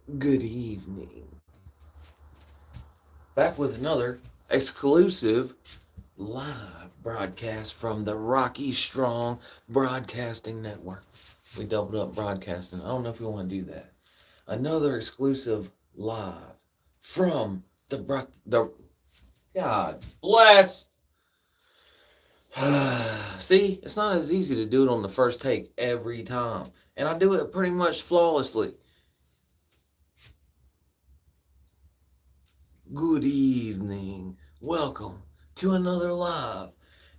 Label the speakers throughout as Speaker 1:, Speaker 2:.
Speaker 1: Good evening. Back with another exclusive live broadcast from the Rocky Strong Broadcasting Network. We doubled up broadcasting. I don't know if we want to do that. Another exclusive live from the God bless. See, it's not as easy to do it on the first take every time, and I do it pretty much flawlessly. Good evening. Welcome to another live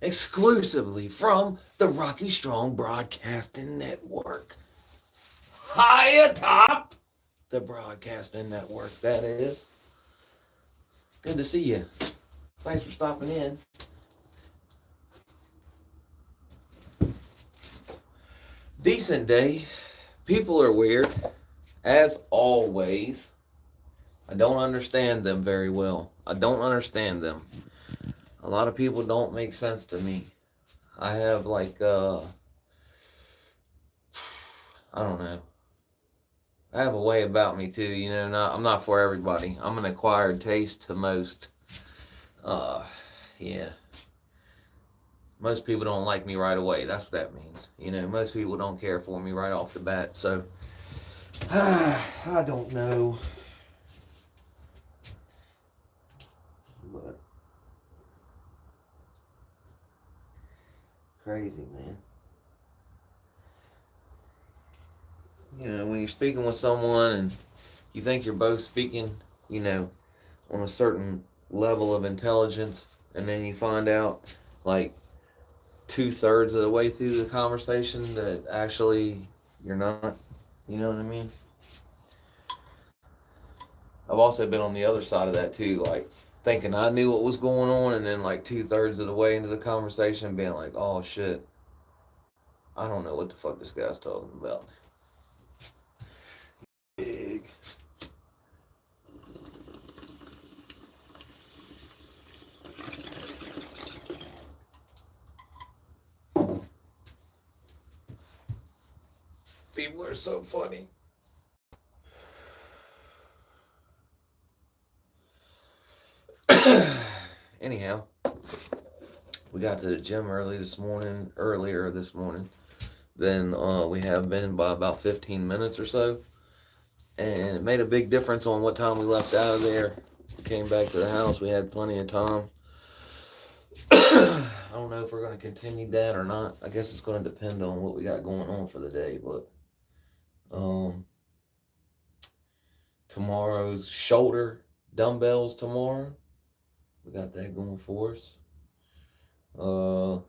Speaker 1: exclusively from the Rocky Strong Broadcasting Network. High atop the Broadcasting Network, that is. Good to see you. Thanks for stopping in. Decent day. People are weird, as always. I don't understand them very well. I don't understand them. A lot of people don't make sense to me. I have I don't know. I have a way about me too, I'm not for everybody. I'm an acquired taste to most. Uh yeah. Most people don't like me right away. That's what that means. Most people don't care for me right off the bat. So I don't know. But crazy, man. When you're speaking with someone and you think you're both speaking, on a certain level of intelligence, and then you find out, like, 2/3 of the way through the conversation that actually you're not. You know what I mean? I've also been on the other side of that too, like thinking I knew what was going on, and then like 2/3 of the way into the conversation being like, oh shit, I don't know what the fuck this guy's talking about. Big. People are so funny. Anyhow, we got to the gym earlier this morning than we have been by about 15 minutes or so. And it made a big difference on what time we left out of there. Came back to the house, we had plenty of time. I don't know if we're going to continue that or not. I guess it's going to depend on what we got going on for the day. But um, tomorrow's shoulder dumbbells tomorrow. We got that going for us. I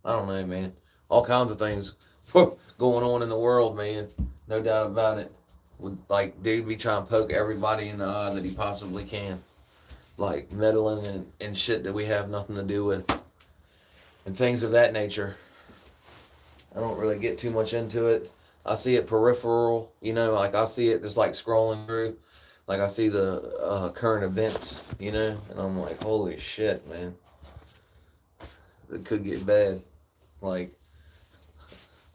Speaker 1: don't know, man. All kinds of things going on in the world, man. No doubt about it. Would like dude be trying to poke everybody in the eye that he possibly can, like meddling and shit that we have nothing to do with, and things of that nature. I don't really get too much into it. I see it peripheral, like I see it just like scrolling through. Like I see the current events, and I'm like, holy shit, man. It could get bad. Like,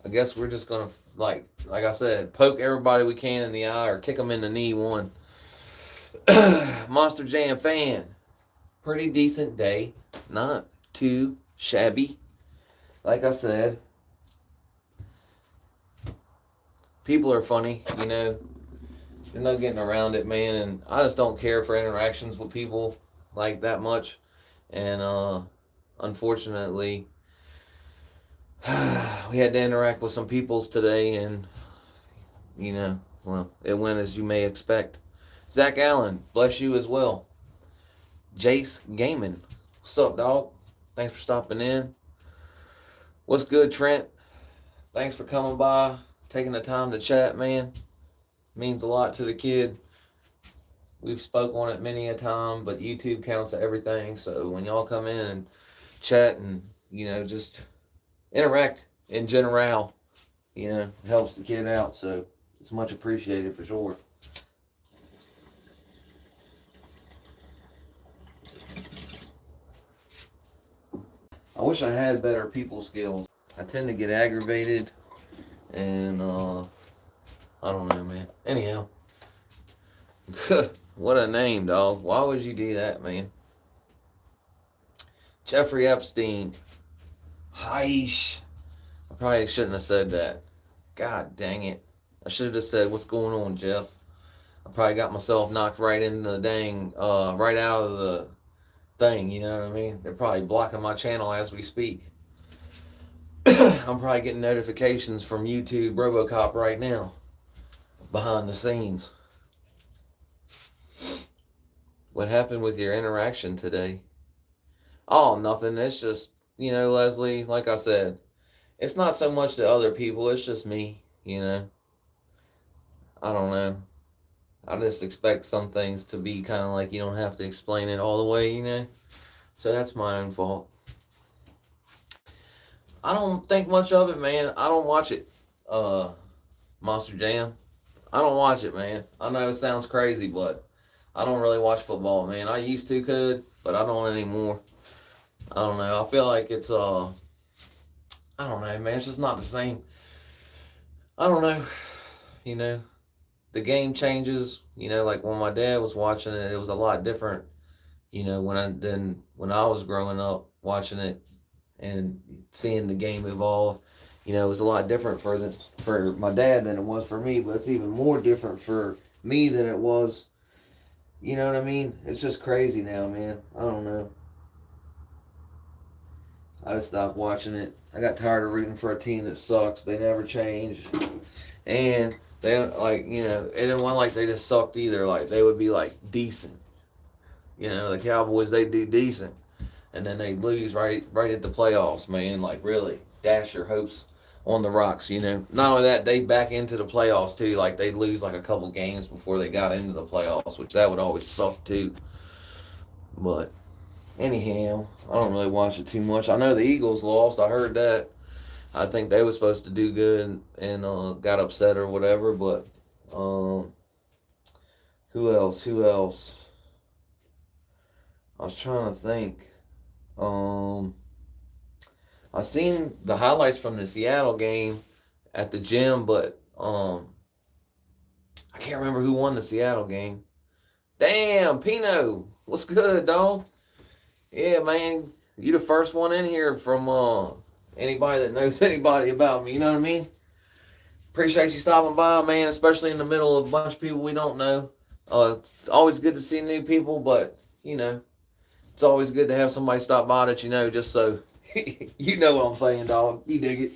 Speaker 1: I guess we're just gonna like I said, poke everybody we can in the eye or kick them in the knee. One Monster Jam fan, pretty decent day, not too shabby. Like I said, people are funny, There's no getting around it, man. And I just don't care for interactions with people like that much. And unfortunately, we had to interact with some peoples today, and well, it went as you may expect. Zach Allen, bless you as well. Jace Gaming, what's up, dog? Thanks for stopping in. What's good, Trent? Thanks for coming by, taking the time to chat, man. Means a lot to the kid. We've spoke on it many a time, but YouTube counts everything. So when y'all come in and chat and just interact in general, helps the kid out. So it's much appreciated for sure. I wish I had better people skills. I tend to get aggravated and I don't know, man. Anyhow, what a name, dog. Why would you do that, man? Jeffrey Epstein. Heish. I probably shouldn't have said that. God dang it. I should have said, what's going on, Jeff? I probably got myself knocked right in the dang, right out of the thing, you know what I mean? They're probably blocking my channel as we speak. I'm probably getting notifications from YouTube Robocop right now, behind the scenes. What happened with your interaction today? Oh, nothing. It's just, Leslie, like I said, it's not so much the other people, it's just me, I don't know. I just expect some things to be kind of like you don't have to explain it all the way. So that's my own fault. I don't think much of it, man. I don't watch it. Monster Jam. I don't watch it, man. I know it sounds crazy, but I don't really watch football, man. I used to could, but I don't anymore. I don't know. I feel like it's I don't know, man. It's just not the same. I don't know. The game changes. Like when my dad was watching it, it was a lot different. When I was growing up watching it and seeing the game evolve, it was a lot different for my dad than it was for me. But it's even more different for me than it was. You know what I mean? It's just crazy now, man. I don't know. I just stopped watching it. I got tired of rooting for a team that sucks. They never change. And they don't, like, it didn't want like they just sucked either. Like, they would be, like, decent. The Cowboys, they do decent. And then they lose right at the playoffs, man. Like, really, dash your hopes on the rocks, Not only that, they back into the playoffs, too. Like, they'd lose, like, a couple games before they got into the playoffs, which that would always suck, too. But anyhow, I don't really watch it too much. I know the Eagles lost. I heard that. I think they were supposed to do good and got upset or whatever. But who else? I was trying to think. I seen the highlights from the Seattle game at the gym, but I can't remember who won the Seattle game. Damn, Pino, what's good, dog? Yeah, man, you the first one in here from anybody that knows anybody about me. You know what I mean? Appreciate you stopping by, man. Especially in the middle of a bunch of people we don't know. It's always good to see new people, but it's always good to have somebody stop by that just so you know what I'm saying, dog. You dig it.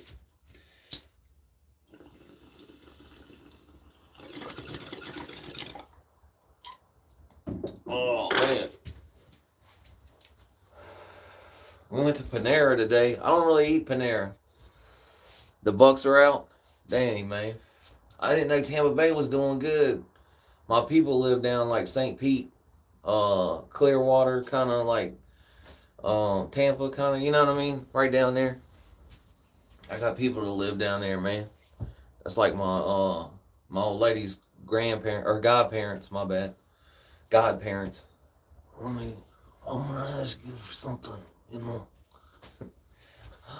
Speaker 1: Oh, man. We went to Panera today. I don't really eat Panera. The Bucks are out. Dang, man. I didn't know Tampa Bay was doing good. My people live down like St. Pete, Clearwater, kind of like Tampa, kind of, you know what I mean? Right down there. I got people that live down there, man. That's like my old lady's grandparents, or godparents, my bad. Godparents. I'm gonna ask you for something,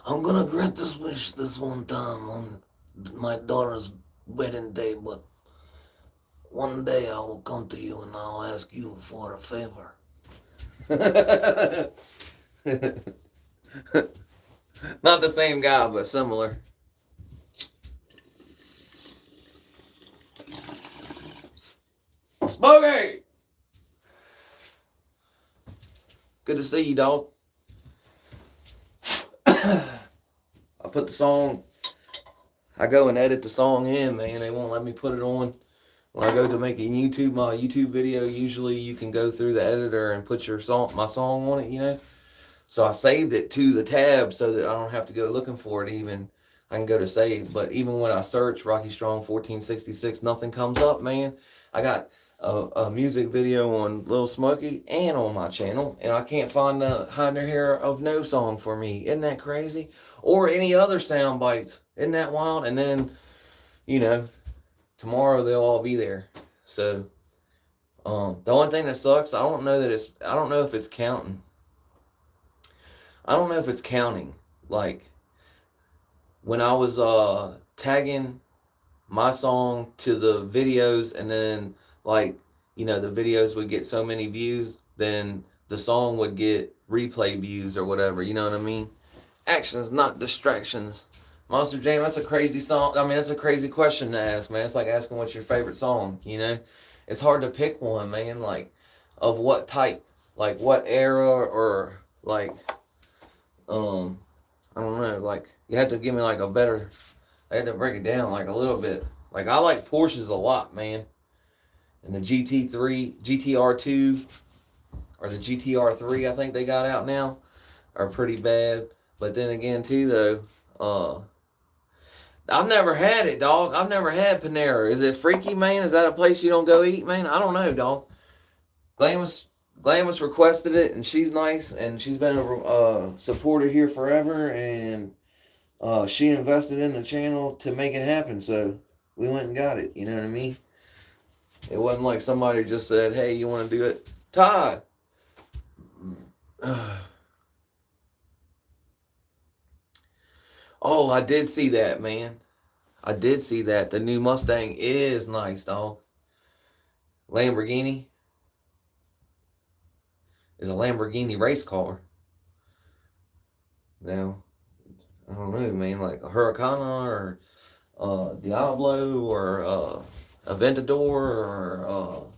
Speaker 1: I'm gonna grant this wish this one time on my daughter's wedding day, but one day I will come to you and I'll ask you for a favor. Not the same guy, but similar. Smokey! Good to see you, dog. I put the song, I go and edit the song in, man. They won't let me put it on. When I go to make my YouTube video, usually you can go through the editor and put my song on it, So I saved it to the tab so that I don't have to go looking for it even. I can go to save. But even when I search Rocky Strong 1466, nothing comes up, man. I got a music video on Lil Smokey and on my channel, and I can't find the Hide Their Hair of No song for me. Isn't that crazy? Or any other sound bites. Isn't that wild? And then, tomorrow they'll all be there. So the only thing that sucks, I don't know if it's counting. I don't know if it's counting. Like when I was tagging my song to the videos, and then like, you know, the videos would get so many views, then the song would get replay views or whatever. You know what I mean? Actions, not distractions. Monster Jam, that's a crazy song. I mean, that's a crazy question to ask, man. It's like asking what's your favorite song, you know? It's hard to pick one, man. Like, of what type? Like, what era, or, like, I don't know. Like, you have to give me, like, a better, I had to break it down, like, a little bit. Like, I like Porsches a lot, man. And the GT3, GTR2, or the GTR3, I think they got out now, are pretty bad. But then again, too, though, I've never had it, dog. I've never had Panera. Is it freaky, man? Is that a place you don't go eat, man? I don't know, dog. Glamis, Glamis requested it, and she's nice, and she's been a supporter here forever, and she invested in the channel to make it happen. So we went and got it. You know what I mean? It wasn't like somebody just said, "Hey, you want to do it?" Todd. Oh, I did see that, man. I did see that. The new Mustang is nice, dog. Lamborghini is a Lamborghini race car. Now, I don't know, man. Like a Huracan, or Diablo, or Aventador, or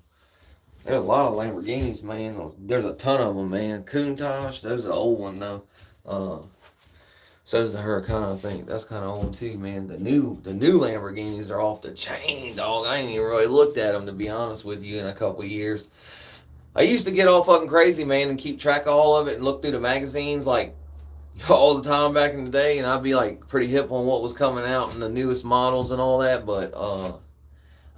Speaker 1: there's a lot of Lamborghinis, man. There's a ton of them, man. Countach, those are the old one though. So is the Huracan, I think. That's kind of old too, man. The new Lamborghinis are off the chain, dog. I ain't even really looked at them, to be honest with you, in a couple of years. I used to get all fucking crazy, man, and keep track of all of it and look through the magazines like all the time back in the day, and I'd be like pretty hip on what was coming out and the newest models and all that. But I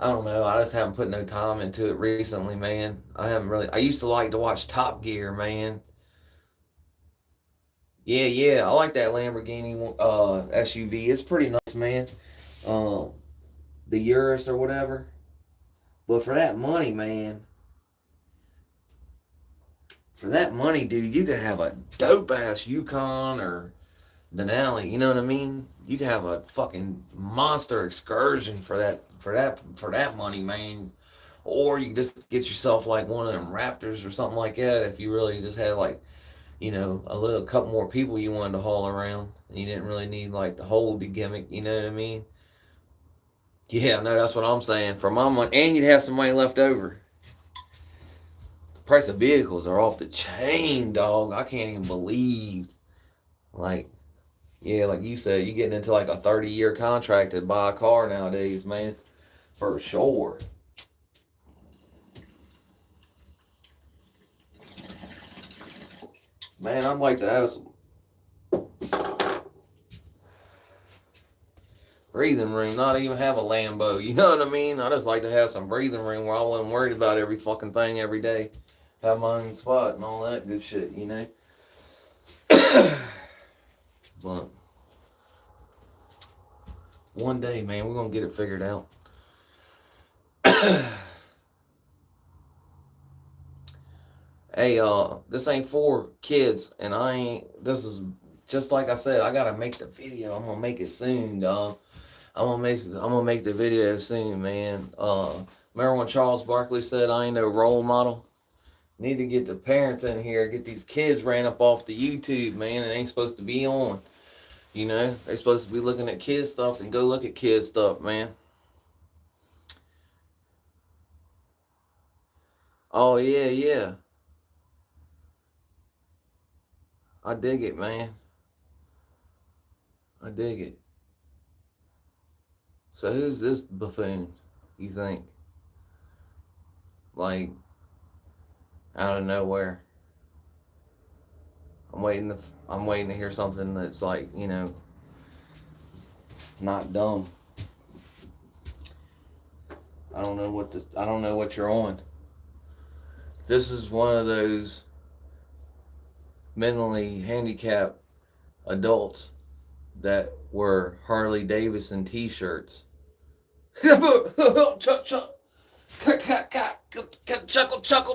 Speaker 1: don't know. I just haven't put no time into it recently, man. I haven't really. I used to like to watch Top Gear, man. Yeah, yeah, I like that Lamborghini SUV. It's pretty nice, man. Um, the Urus or whatever. But for that money, man, for that money, dude, you could have a dope ass Yukon or Denali. You know what I mean? You could have a fucking monster excursion for that money, man. Or you can just get yourself like one of them Raptors or something like that if you really just had like, you know, a little couple more people you wanted to haul around. And you didn't really need like the whole gimmick, you know what I mean? Yeah, no, that's what I'm saying. For my money, and you'd have some money left over. The price of vehicles are off the chain, dog. I can't even believe. Like, yeah, like you said, you getting into like a 30-year contract to buy a car nowadays, man. For sure. Man, I'd like to have some breathing room, not even have a Lambo. You know what I mean? I just like to have some breathing room where I wasn't worried about every fucking thing every day. Have my own spot and all that good shit, you know? But one day, man, we're gonna get it figured out. Hey, this ain't for kids, and I ain't. This is just like I said. I gotta make the video. I'm gonna make it soon, dog. I'm gonna make the video soon, man. Remember when Charles Barkley said I ain't no role model? Need to get the parents in here. Get these kids ran up off the YouTube, man. It ain't supposed to be on. You know, they supposed to be looking at kids stuff, and go look at kids stuff, man. Oh yeah, yeah. I dig it, man. I dig it. So who's this buffoon, you think? Like, out of nowhere. I'm waiting to hear something that's like, you know, not dumb. I don't know what you're on. This is one of those mentally handicapped adults that wear Harley Davidson t-shirts. Chuckle, chuckle,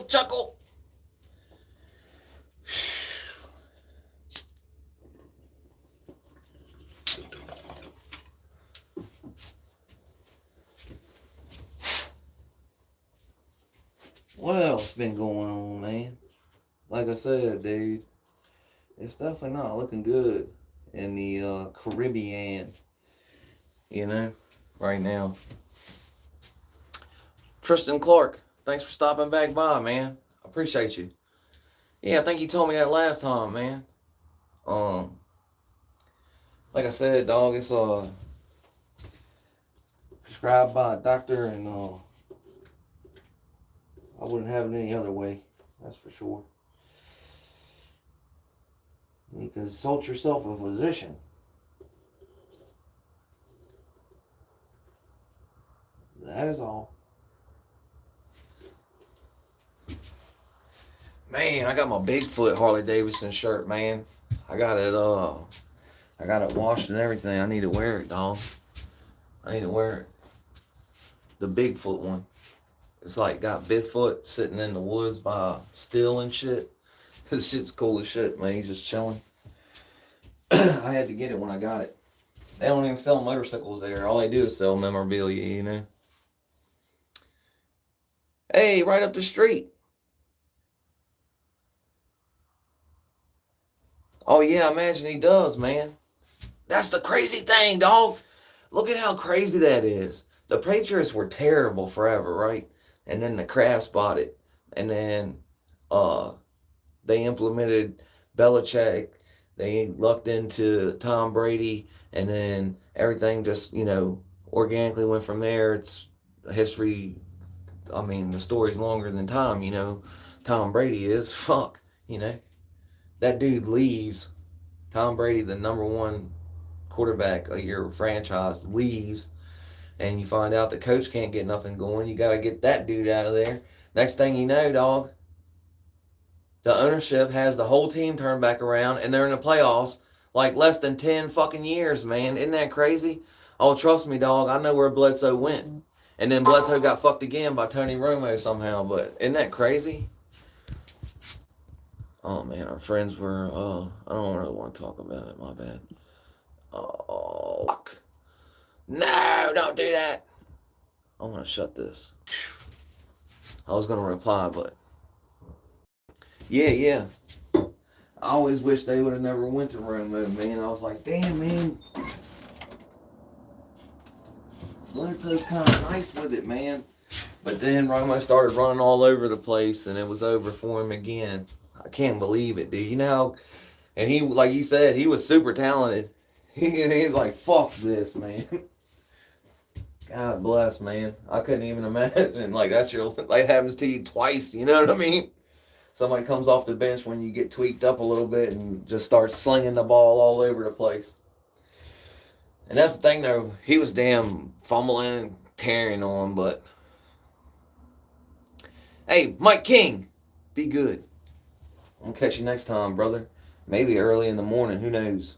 Speaker 1: chuckle. What else been going on, man? Like I said, dude, it's definitely not looking good in the Caribbean, you know, right now. Tristan Clark, thanks for stopping back by, man. I appreciate you. Yeah, I think you told me that last time, man. Um, like I said, dog, it's prescribed by a doctor, and I wouldn't have it any other way. That's for sure. You consult yourself a physician. That is all. Man, I got my Bigfoot Harley Davidson shirt, man. I got it washed and everything. I need to wear it, dog. I need to wear it. The Bigfoot one. It's like got Bigfoot sitting in the woods by still and shit. This shit's cool as shit, man. He's just chilling. I had to get it when I got it. They don't even sell motorcycles there. All they do is sell memorabilia, you know. Hey, right up the street. Oh yeah, I imagine he does, man. That's the crazy thing, dog. Look at how crazy that is. The Patriots were terrible forever, right? And then the Crafts bought it. And then they implemented Belichick. They lucked into Tom Brady. And then everything just, organically went from there. It's history. I mean, the story's longer than time, Tom Brady is. Fuck, That dude leaves. Tom Brady, the number one quarterback of your franchise, leaves, and you find out the coach can't get nothing going. You got to get that dude out of there. Next thing you know, dog, the ownership has the whole team turned back around, and they're in the playoffs like less than 10 fucking years, man. Isn't that crazy? Oh, trust me, dog. I know where Bledsoe went. And then Bledsoe got fucked again by Tony Romo somehow, but isn't that crazy? Oh, man, our friends were, I don't really want to talk about it, my bad. Oh, fuck. No, don't do that. I'm going to shut this. I was going to reply, but yeah. I always wish they would have never went to Romo, man. I was like, damn, man. Bledsoe's kind of nice with it, man. But then Romo started running all over the place, and it was over for him again. I can't believe it, dude. And he, like you said, he was super talented. He's like, fuck this, man. God bless, man. I couldn't even imagine. Like, that happens to you twice, you know what I mean? Somebody comes off the bench when you get tweaked up a little bit and just starts slinging the ball all over the place. And that's the thing, though. He was damn fumbling and tearing on, but... Hey, Mike King, be good. I'll catch you next time, brother. Maybe early in the morning, who knows?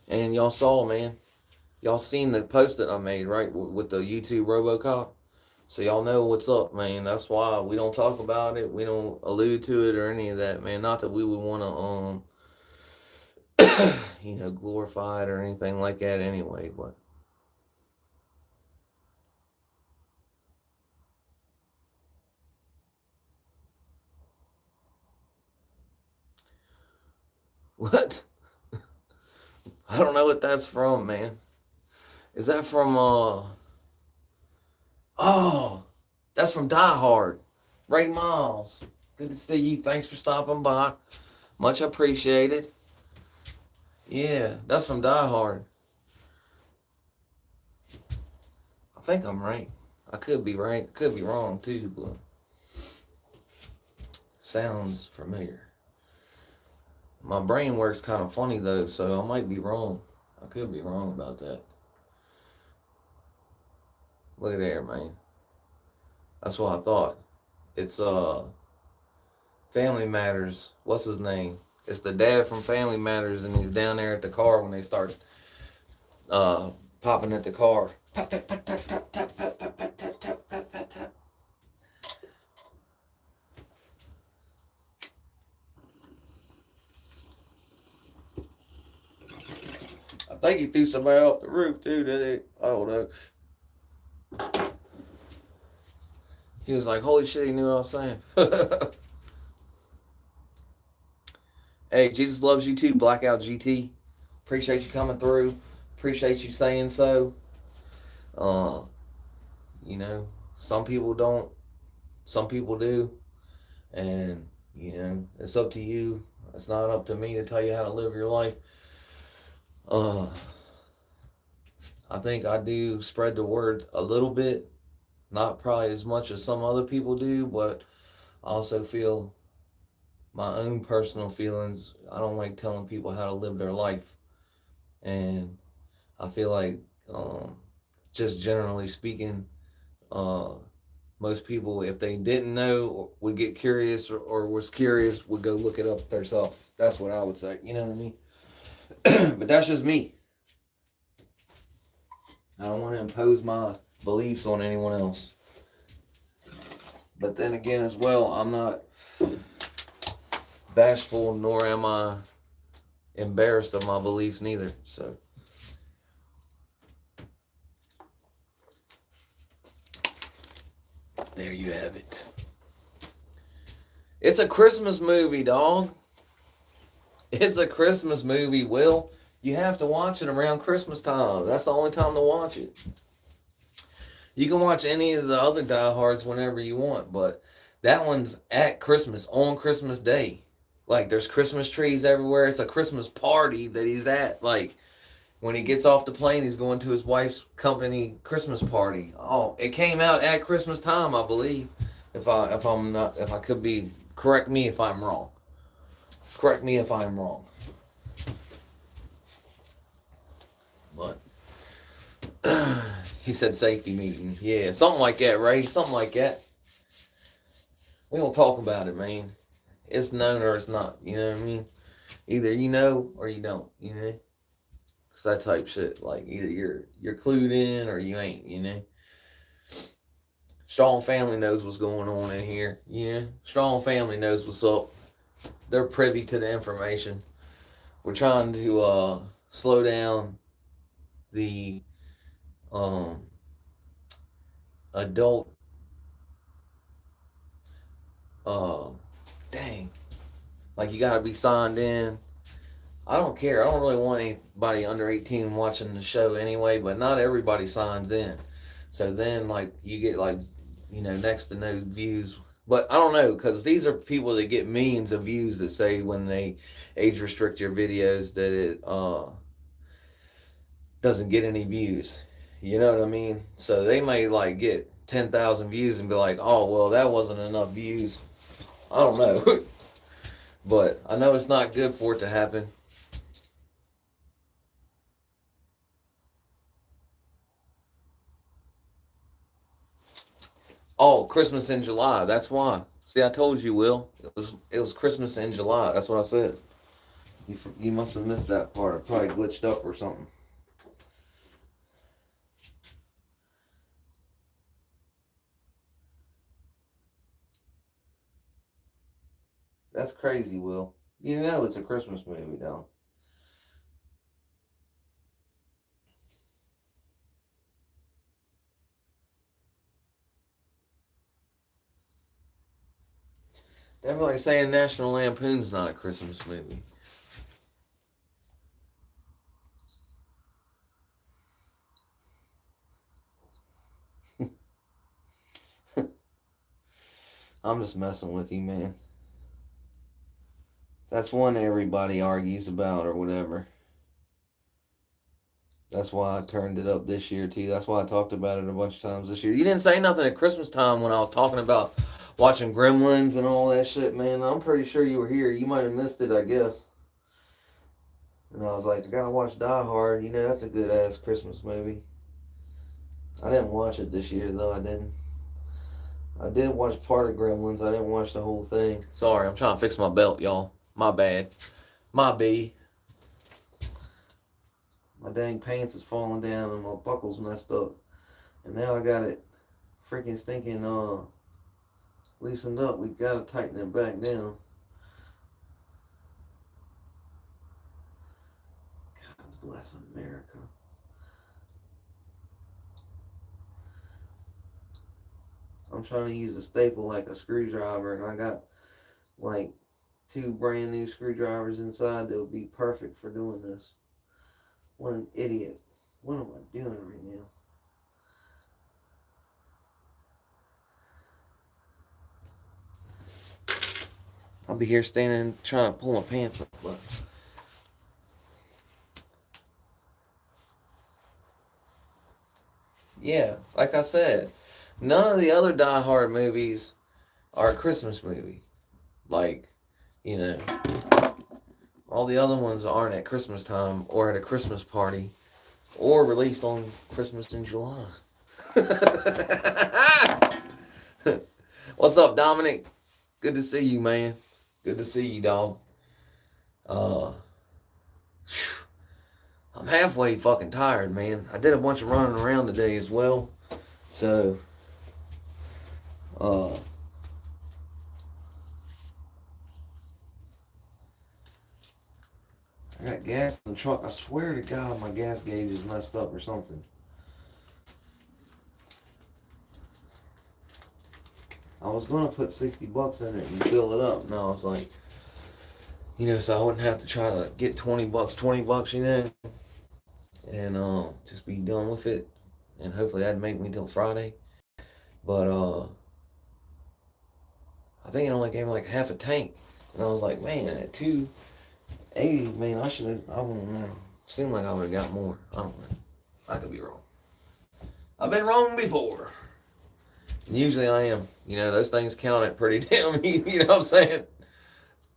Speaker 1: And y'all saw, man. Y'all seen the post that I made, right? With the YouTube RoboCop. So y'all know what's up, man. That's why we don't talk about it. We don't allude to it or any of that, man. Not that we would want to, glorify it or anything like that anyway, but. What? I don't know what that's from, man. Is that from, Oh, that's from Die Hard. Ray Miles. Good to see you. Thanks for stopping by. Much appreciated. Yeah, that's from Die Hard. I think I'm right. I could be right. Could be wrong, too, but sounds familiar. My brain works kind of funny, though, so I might be wrong. I could be wrong about that. Look at there, man. That's what I thought. It's Family Matters. What's his name? It's the dad from Family Matters, and he's down there at the car when they start popping at the car. Tap, tap, tap, tap, tap, tap, tap, tap, tap, tap, tap, tap, tap. think he threw somebody off the roof too, did he? I don't know. He was like, holy shit, he knew what I was saying. Hey, Jesus loves you too, Blackout GT. Appreciate you coming through. Appreciate you saying so. You know, some people don't, some people do. And, you know, it's up to you. It's not up to me to tell you how to live your life. I think I do spread the word a little bit. Not probably as much as some other people do, but I also feel my own personal feelings. I don't like telling people how to live their life. And I feel like, just generally speaking, most people, if they didn't know, would get curious, or was curious, would go look it up themselves. That's what I would say. You know what I mean? But that's just me. I don't want to impose my beliefs on anyone else. But then again, as well, I'm not bashful, nor am I embarrassed of my beliefs neither. So there you have it. It's a Christmas movie, dog. It's a Christmas movie, Will. You have to watch it around Christmas time. That's the only time to watch it. You can watch any of the other diehards whenever you want, but that one's at Christmas, on Christmas Day. Like, there's Christmas trees everywhere. It's a Christmas party that he's at. Like, when he gets off the plane, he's going to his wife's company Christmas party. Oh, it came out at Christmas time, I believe. If I could be, correct me if I'm wrong. Correct me if I'm wrong. But he said safety meeting. Yeah, something like that, Ray. Something like that. We don't talk about it, man. It's known or it's not. You know what I mean? Either you know or you don't. You know? It's that type shit. Like, either you're clued in or you ain't. You know? Strong Family knows what's going on in here. You know? Strong Family knows what's up. They're privy to the information. We're trying to slow down the adult dang, like, you gotta be signed in. I don't care. I don't really want anybody under 18 watching the show anyway, but not everybody signs in. So then, like, you get, like, you know, next to no views. But I don't know, because these are people that get millions of views that say when they age restrict your videos that it doesn't get any views. You know what I mean? So they may, like, get 10,000 views and be like, oh, well, that wasn't enough views. I don't know. But I know it's not good for it to happen. Oh, Christmas in July. That's why. See, I told you, Will. It was Christmas in July. That's what I said. You must have missed that part. It probably glitched up or something. That's crazy, Will. You know it's a Christmas movie, though. That's like saying National Lampoon's not a Christmas movie. I'm just messing with you, man. That's one everybody argues about or whatever. That's why I turned it up this year, too. That's why I talked about it a bunch of times this year. You didn't say nothing at Christmas time when I was talking about watching Gremlins and all that shit, man. I'm pretty sure you were here. You might have missed it, I guess. And I was like, I gotta watch Die Hard. You know, that's a good-ass Christmas movie. I didn't watch it this year, though. I didn't. I did watch part of Gremlins. I didn't watch the whole thing. Sorry, I'm trying to fix my belt, y'all. My bad. My B. My dang pants is falling down and my buckle's messed up. And now I got it freaking stinking loosened up. We gotta tighten it back down. bless America. I'm trying to use a staple like a screwdriver, and I got like 2 brand new screwdrivers inside that would be perfect for doing this. What an idiot. What am I doing right now? I'll be here standing trying to pull my pants up. But yeah, like I said, none of the other Die Hard movies are a Christmas movie. Like, you know, all the other ones aren't at Christmas time or at a Christmas party or released on Christmas in July. What's up, Dominic? Good to see you, man. Good to see you, dog. I'm halfway fucking tired, man. I did a bunch of running around today as well. So, I got gas in the truck. I swear to God, my gas gauge is messed up or something. I was gonna put $60 in it and fill it up. No, I was like, you know, so I wouldn't have to try to get $20, you know, and just be done with it. And hopefully that'd make me till Friday. But I think it only gave me like half a tank, and I was like, man, at 280, man, I don't know. Seemed like I would have got more. I don't know. I could be wrong. I've been wrong before. And usually I am. You know, those things count it pretty damn, you know what I'm saying?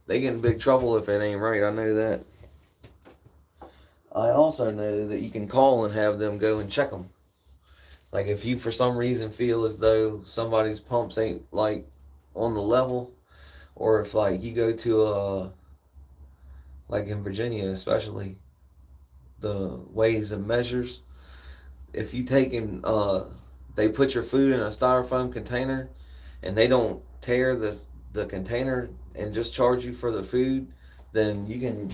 Speaker 1: They get in big trouble if it ain't right. I know that. I also know that you can call and have them go and check them. Like if you for some reason feel as though somebody's pumps ain't like on the level, or if like you go to like in Virginia especially, the Weighs and Measures, if you take and they put your food in a styrofoam container and they don't tear the container and just charge you for the food, then you can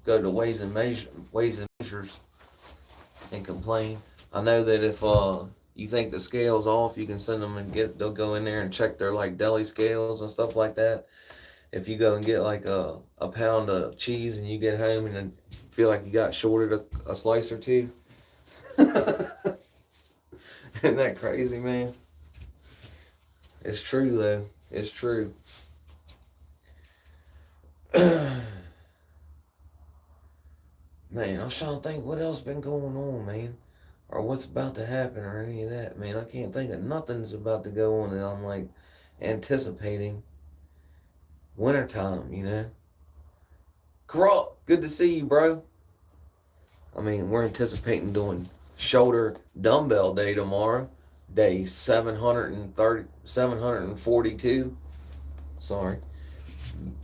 Speaker 1: go to Weighs and Measures and complain. I know that if you think the scale's off, you can send them and they'll go in there and check their like deli scales and stuff like that. If you go and get like a pound of cheese and you get home and then feel like you got shorted a slice or two. Isn't that crazy, man? It's true, though. It's true. Man, I was trying to think what else been going on, man. Or what's about to happen or any of that, man. I can't think of nothing's about to go on that I'm, like, anticipating. Wintertime, you know? Carl, good to see you, bro. I mean, we're anticipating doing shoulder dumbbell day tomorrow, day 742. Sorry,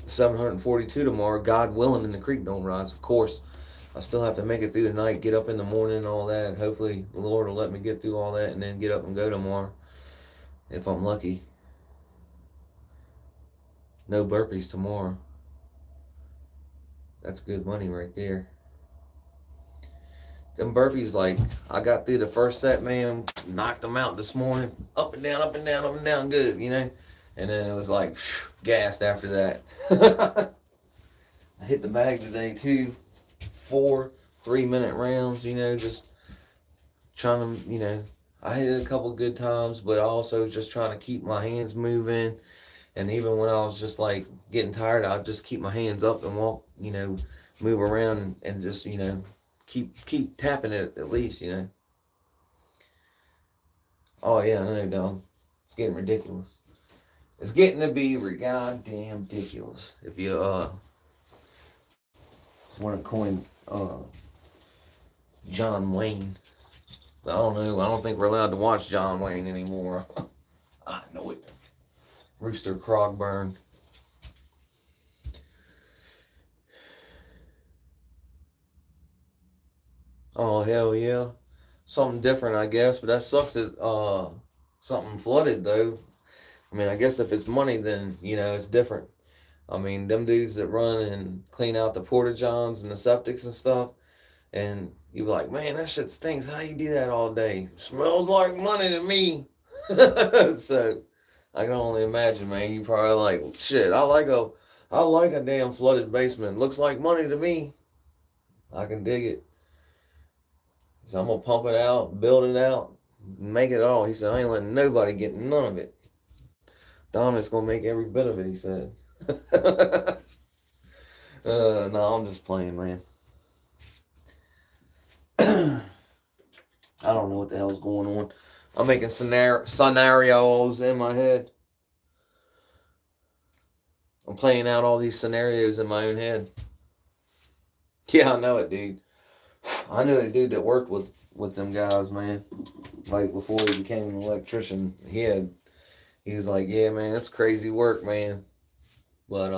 Speaker 1: 742 tomorrow, God willing, and the creek don't rise. Of course, I still have to make it through the night, get up in the morning and all that. Hopefully the Lord will let me get through all that and then get up and go tomorrow, if I'm lucky. No burpees tomorrow. That's good money right there. Them burpees, like, I got through the first set, man, knocked them out this morning. Up and down, up and down, up and down, good, you know? And then it was like, gassed after that. I hit the bag today, too. 4 3-minute rounds, you know, just trying to, you know, I hit it a couple good times, but also just trying to keep my hands moving. And even when I was just, like, getting tired, I'd just keep my hands up and walk, you know, move around and just, you know, keep tapping it at least, you know. Oh yeah, I know, dog. It's getting ridiculous. It's getting to be goddamn ridiculous. If you want to coin John Wayne. I don't know. I don't think we're allowed to watch John Wayne anymore. I know it. Rooster Cogburn. Oh, hell yeah. Something different, I guess. But that sucks that something flooded, though. I mean, I guess if it's money, then, you know, it's different. I mean, them dudes that run and clean out the porta-johns and the septics and stuff, And you'd be like, man, that shit stinks. How you do that all day? Smells like money to me. So I can only imagine, man. You probably like, shit. I like a damn flooded basement. Looks like money to me. I can dig it. So I'm gonna pump it out, build it out, make it all. He said, I ain't letting nobody get none of it. Dominic's gonna make every bit of it. He said. No, I'm just playing, man. I don't know what the hell's going on. I'm making scenarios in my head. I'm playing out all these scenarios in my own head. Yeah, I know it, dude. I knew a dude that worked with them guys, man. Like before he became an electrician, he was like, yeah, man, it's crazy work, man. But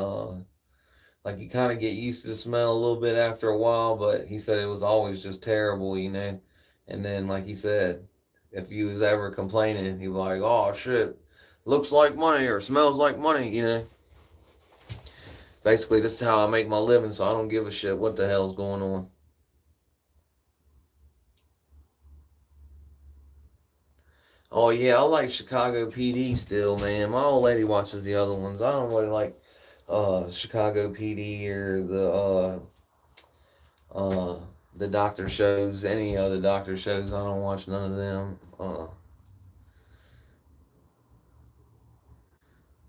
Speaker 1: like you kind of get used to the smell a little bit after a while. But he said it was always just terrible, you know. And then, like he said, if you was ever complaining, he'd be like, oh shit, looks like money or smells like money, you know. Basically, this is how I make my living, so I don't give a shit what the hell's going on. Oh yeah, I like Chicago PD still, man. My old lady watches the other ones. I don't really like Chicago PD or uh the doctor shows, any other doctor shows. I don't watch none of them.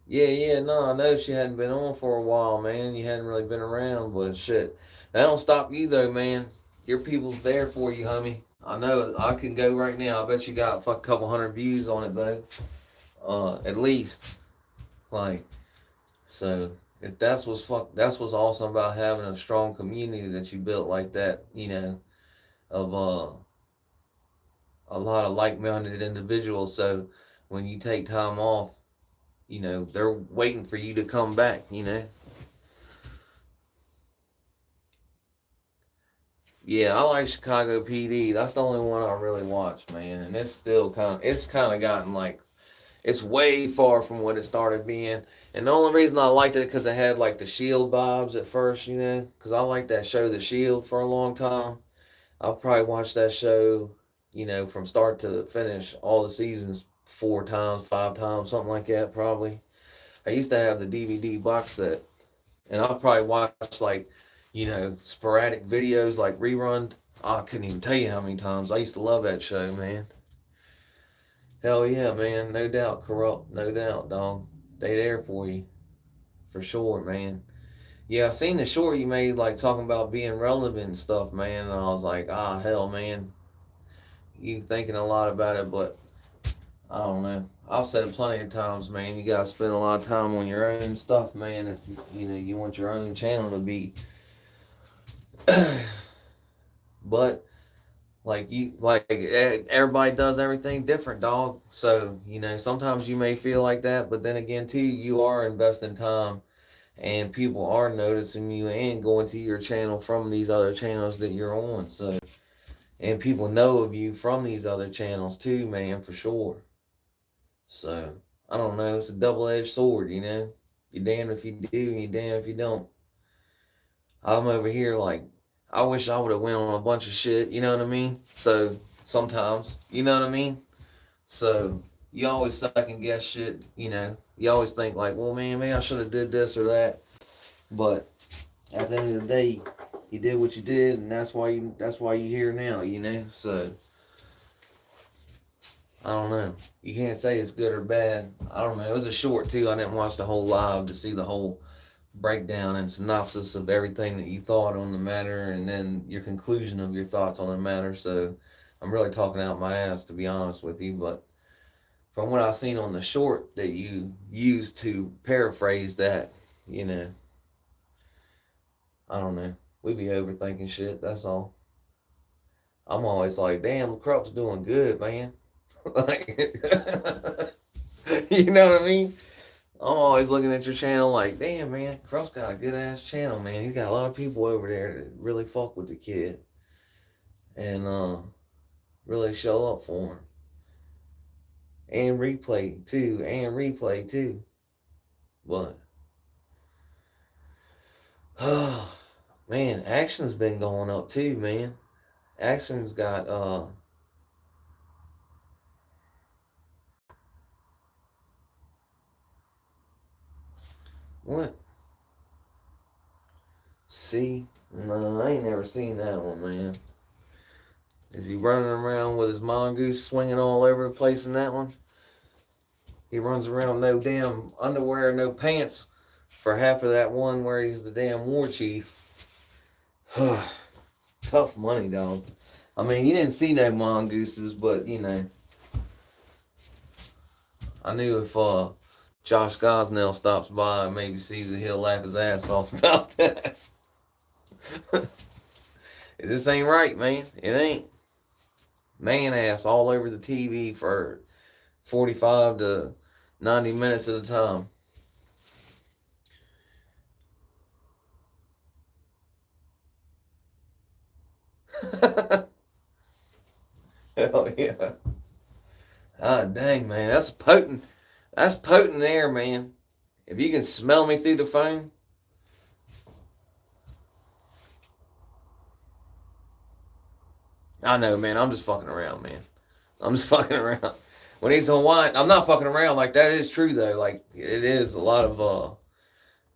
Speaker 1: Yeah, no, I know she hadn't been on for a while, man. You hadn't really been around, but shit, that don't stop you though, man. Your people's there for you, homie. I know I can go right now. I bet you got a couple hundred views on it though, at least. Like, so if that's what's awesome about having a strong community that you built like that, you know, of a lot of like-minded individuals. So when you take time off, you know, they're waiting for you to come back, you know. Yeah, I like Chicago PD. That's the only one I really watch, man. And it's kind of gotten like it's way far from what it started being. And the only reason I liked it because it had like the Shield vibes at first, you know, because I liked that show, The Shield, for a long time. I've probably watched that show, you know, from start to finish, all the seasons 4 times, 5 times, something like that, probably. I used to have the DVD box set, and I'll probably watch like, you know, sporadic videos like rerun. I couldn't even tell you how many times. I used to love that show, man. Hell yeah, man. No doubt, corrupt. No doubt, dog. They there for you. For sure, man. Yeah, I seen the short you made, like talking about being relevant and stuff, man. And I was like, hell, man. You thinking a lot about it, but I don't know. I've said it plenty of times, man. You gotta spend a lot of time on your own stuff, man. If you know you want your own channel to be. But everybody does everything different, dog. So you know sometimes you may feel like that, but then again, too, you are investing time, and people are noticing you and going to your channel from these other channels that you're on. So and people know of you from these other channels too, man, for sure. So I don't know. It's a double-edged sword, you know. You're damned if you do, and you're damned if you don't. I'm over here like, I wish I would have went on a bunch of shit. You know what I mean? So sometimes, you know what I mean. So you always second guess shit. You know, you always think like, well, man, maybe I should have did this or that. But at the end of the day, you did what you did, and that's why you here now. You know, so. I don't know. You can't say it's good or bad. I don't know. It was a short too. I didn't watch the whole live to see the whole breakdown and synopsis of everything that you thought on the matter and then your conclusion of your thoughts on the matter. So I'm really talking out my ass to be honest with you. But from what I've seen on the short that you used to paraphrase that, you know, I don't know. We be overthinking shit. That's all. I'm always like, damn, Crup's doing good, man. Like, you know what I mean? I'm always looking at your channel like, damn, man, Crup's got a good ass channel, man. He's got a lot of people over there that really fuck with the kid and really show up for him. And replay too. But, oh, man, action's been going up too, man. Axon's got what? See? No, I ain't never seen that one, man. Is he running around with his mongoose swinging all over the place in that one? He runs around no damn underwear, no pants for half of that one where he's the damn war chief. Tough money, dog. I mean, you didn't see no mongooses, but, you know, I knew if Josh Gosnell stops by and maybe sees it, he'll laugh his ass off about that. This ain't right, man. It ain't. Man ass all over the TV for 45 to 90 minutes at a time. Hell yeah. Ah, dang, man. That's potent. That's potent air, man. If you can smell me through the phone. I know, man. I'm just fucking around, man. I'm just fucking around. When he's Hawaiian, I'm not fucking around. Like, that is true, though. Like, it is a lot of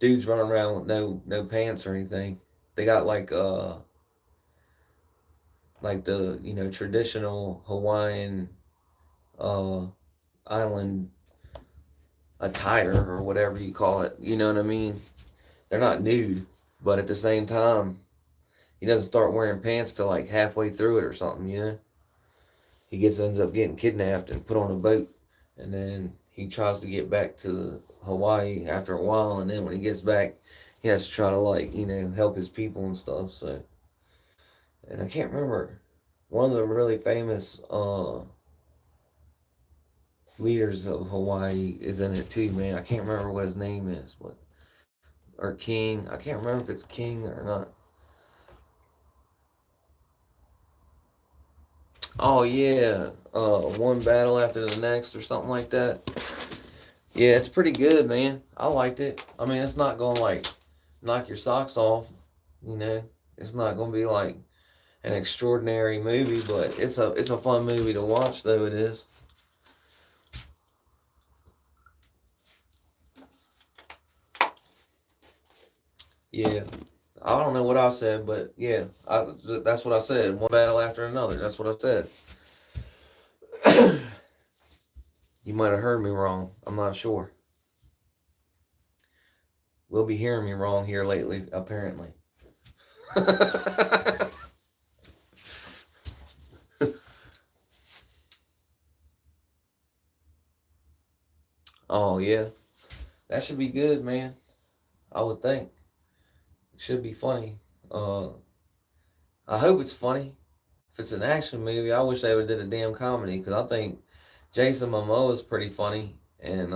Speaker 1: dudes running around with no pants or anything. They got like the, you know, traditional Hawaiian island attire or whatever you call it. You know what I mean? They're not nude, but at the same time, he doesn't start wearing pants till like halfway through it or something. You know, he ends up getting kidnapped and put on a boat, and then he tries to get back to Hawaii after a while, and then when he gets back, he has to try to, like, you know, help his people and stuff. So, and I can't remember, one of the really famous leaders of Hawaii is in it too, man. I can't remember what his name is, but or King. I can't remember if it's King or not. Oh yeah, one battle after the next or something like that. Yeah, it's pretty good, man. I liked it. I mean, it's not gonna like knock your socks off, you know. It's not gonna be like an extraordinary movie, but it's a fun movie to watch, though it is. Yeah, I don't know what I said, but yeah, that's what I said. One battle after another. That's what I said. You might have heard me wrong. I'm not sure. We'll be hearing me wrong here lately, apparently. Oh yeah, that should be good, man. I would think it should be funny. Uh, I hope it's funny. If it's an action movie, I wish they would did a damn comedy because I think Jason Momoa is pretty funny, and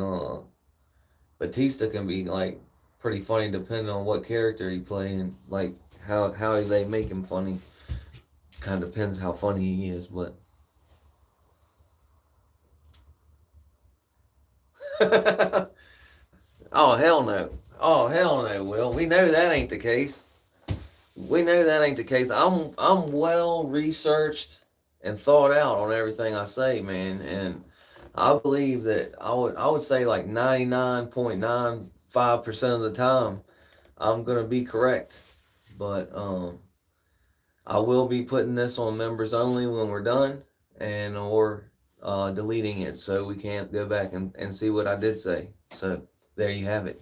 Speaker 1: Batista can be like pretty funny depending on what character he play and like how they make him funny. Kind of depends how funny he is, but. Oh hell no! Oh hell no, Will. We know that ain't the case. We know that ain't the case. I'm well researched and thought out on everything I say, man, and I believe that I would say like 99.95% of the time I'm gonna be correct. But I will be putting this on members only when we're done, and or deleting it so we can't go back and see what I did say. So there you have it.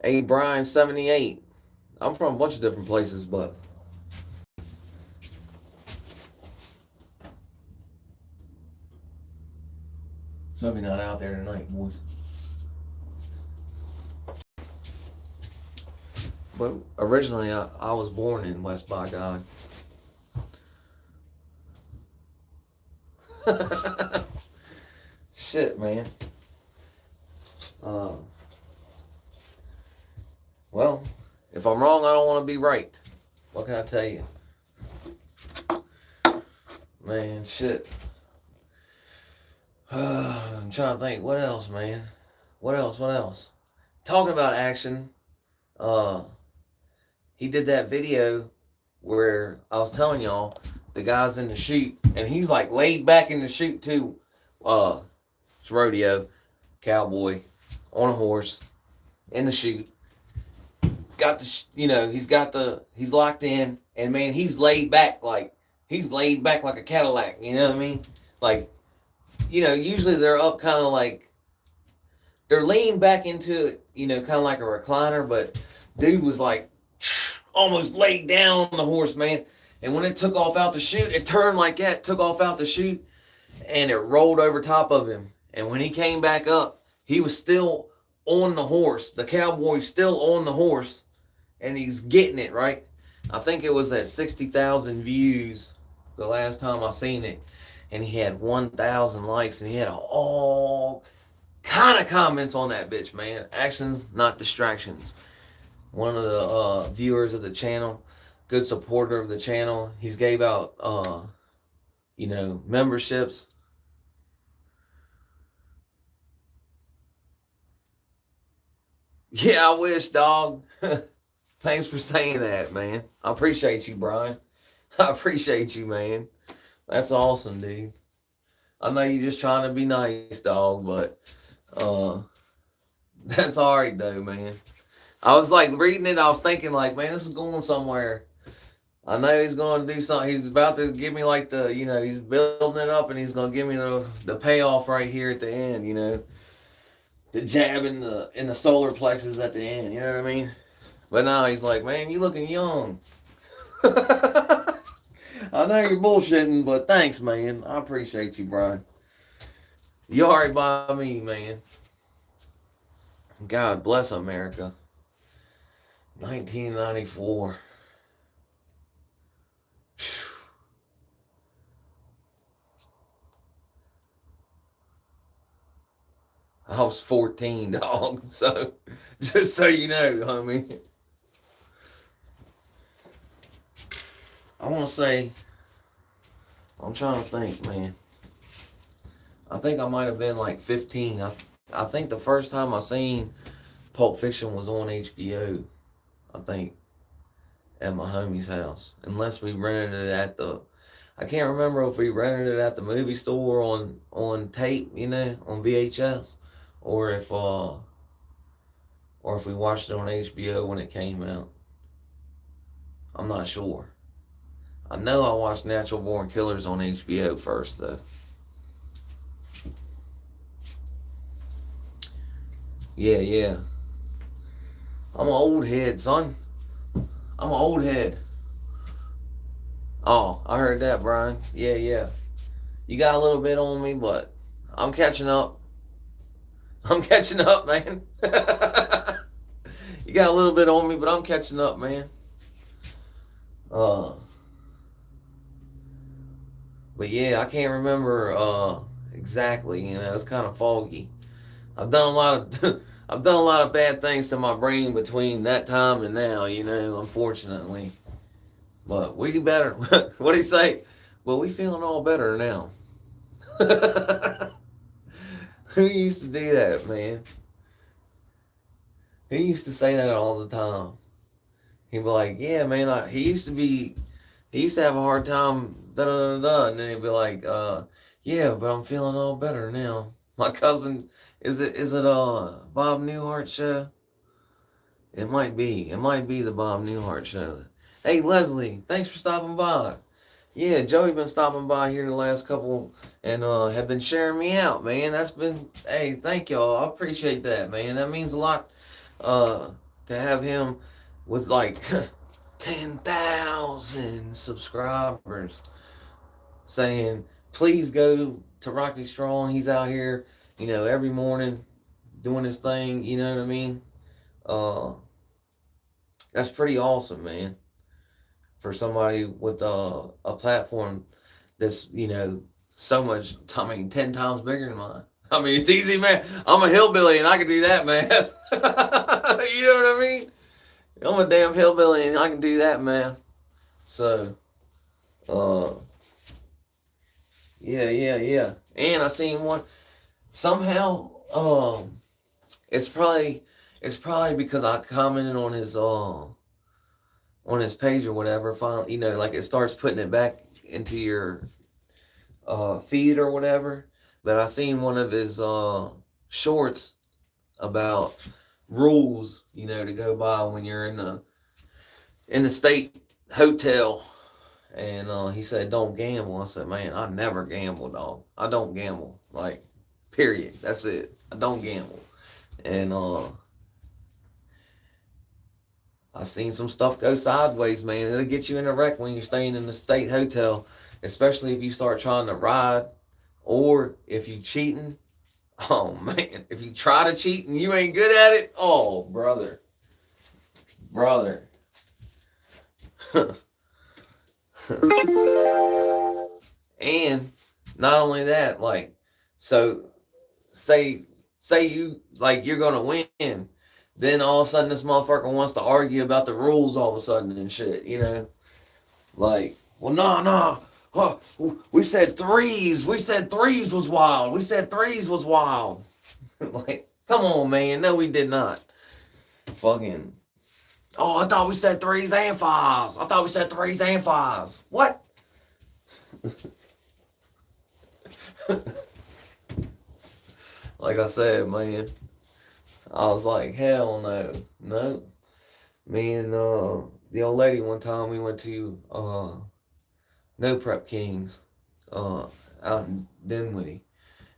Speaker 1: Hey Brian 78. I'm from a bunch of different places, but somebody not out there tonight, boys. But originally I was born in West by God. Shit, man. Uh, well, if I'm wrong, I don't want to be right. What can I tell you? Man, shit. I'm trying to think. What else, man? What else? talking about action, uh, he did that video where I was telling y'all the guy's in the chute and he's like laid back in the chute too. It's rodeo, cowboy, on a horse, in the chute. Got the, he's locked in, and man, he's laid back like a Cadillac. You know what I mean? Like, usually they're up kind of like they're leaned back into it, kind of like a recliner. But dude was like almost laid down on the horse, man. And when it took off out the chute, it turned like that, took off out the chute, and it rolled over top of him. And when he came back up, he was still on the horse. The cowboy's still on the horse, and he's getting it, right? I think it was at 60,000 views the last time I seen it. And he had 1,000 likes, and he had all kind of comments on that bitch, man. Actions, not distractions. One of the viewers of the channel, good supporter of the channel, he's gave out, memberships. Yeah, I wish, dog. Thanks for saying that, man. I appreciate you, Brian. I appreciate you, man. That's awesome, dude. I know you're just trying to be nice, dog, but that's all right, though, man. I was like reading it, I was thinking like, man, this is going somewhere. I know he's going to do something. He's about to give me like he's building it up, and he's going to give me the payoff right here at the end, the jab in the solar plexus at the end, you know what I mean? But now he's like, man, you looking young. I know you're bullshitting, but thanks, man. I appreciate you, Brian. You alright by me, man. God bless America. 1994. I was 14, dog. So, just so you know, homie. I want to say, I'm trying to think, man. I think I might have been like 15. I think the first time I seen Pulp Fiction was on HBO. I think at my homie's house. Unless we rented it at I can't remember if we rented it at the movie store on tape, on VHS, or if we watched it on HBO when it came out. I'm not sure. I know I watched Natural Born Killers on HBO first, though. Yeah. I'm an old head, son. I'm an old head. Oh, I heard that, Brian. Yeah. You got a little bit on me, but I'm catching up. I'm catching up, man. You got a little bit on me, but I'm catching up, man. But yeah, I can't remember exactly. It's kind of foggy. I've done a lot of bad things to my brain between that time and now. Unfortunately. But we do better. What do you say? Well, we feeling all better now. Who used to do that, man? He used to say that all the time. He'd be like, yeah, man, he used to have a hard time, and then he'd be like, yeah, but I'm feeling all better now. My cousin, is it Bob Newhart show? It might be the Bob Newhart show. Hey, Leslie, thanks for stopping by. Yeah, Joey been stopping by here the last couple, and have been sharing me out, man. Hey, thank y'all. I appreciate that, man. That means a lot to have him with like 10,000 subscribers saying, please go to Rocky Strong. He's out here, every morning doing his thing, you know what I mean? That's pretty awesome, man. For somebody with a platform that's, so much, 10 times bigger than mine. I mean, it's easy, man. I'm a hillbilly and I can do that math. You know what I mean? I'm a damn hillbilly and I can do that math. So, yeah. And I seen one, somehow, it's probably It's probably because I commented on his page or whatever. Finally, like it starts putting it back into your feed or whatever. But I seen one of his shorts about rules, to go by when you're in the state hotel. And he said, "Don't gamble." I said, "Man, I never gamble, dog. I don't gamble. Like, period. That's it. I don't gamble." And I seen some stuff go sideways, man. It'll get you in a wreck when you're staying in the state hotel, especially if you start trying to ride or if you cheating. Oh man, if you try to cheat and you ain't good at it, oh brother. And not only that, like, so say you like you're gonna win, then all of a sudden this motherfucker wants to argue about the rules all of a sudden and shit, like, well, nah. Huh, we said threes. We said threes was wild. We said threes was wild. Like, come on, man. No, we did not. Fucking. Oh, I thought we said threes and fives. I thought we said threes and fives. What? Like I said, man, I was like, hell no. No. Me and the old lady one time, we went to No Prep Kings out in Dinwiddie,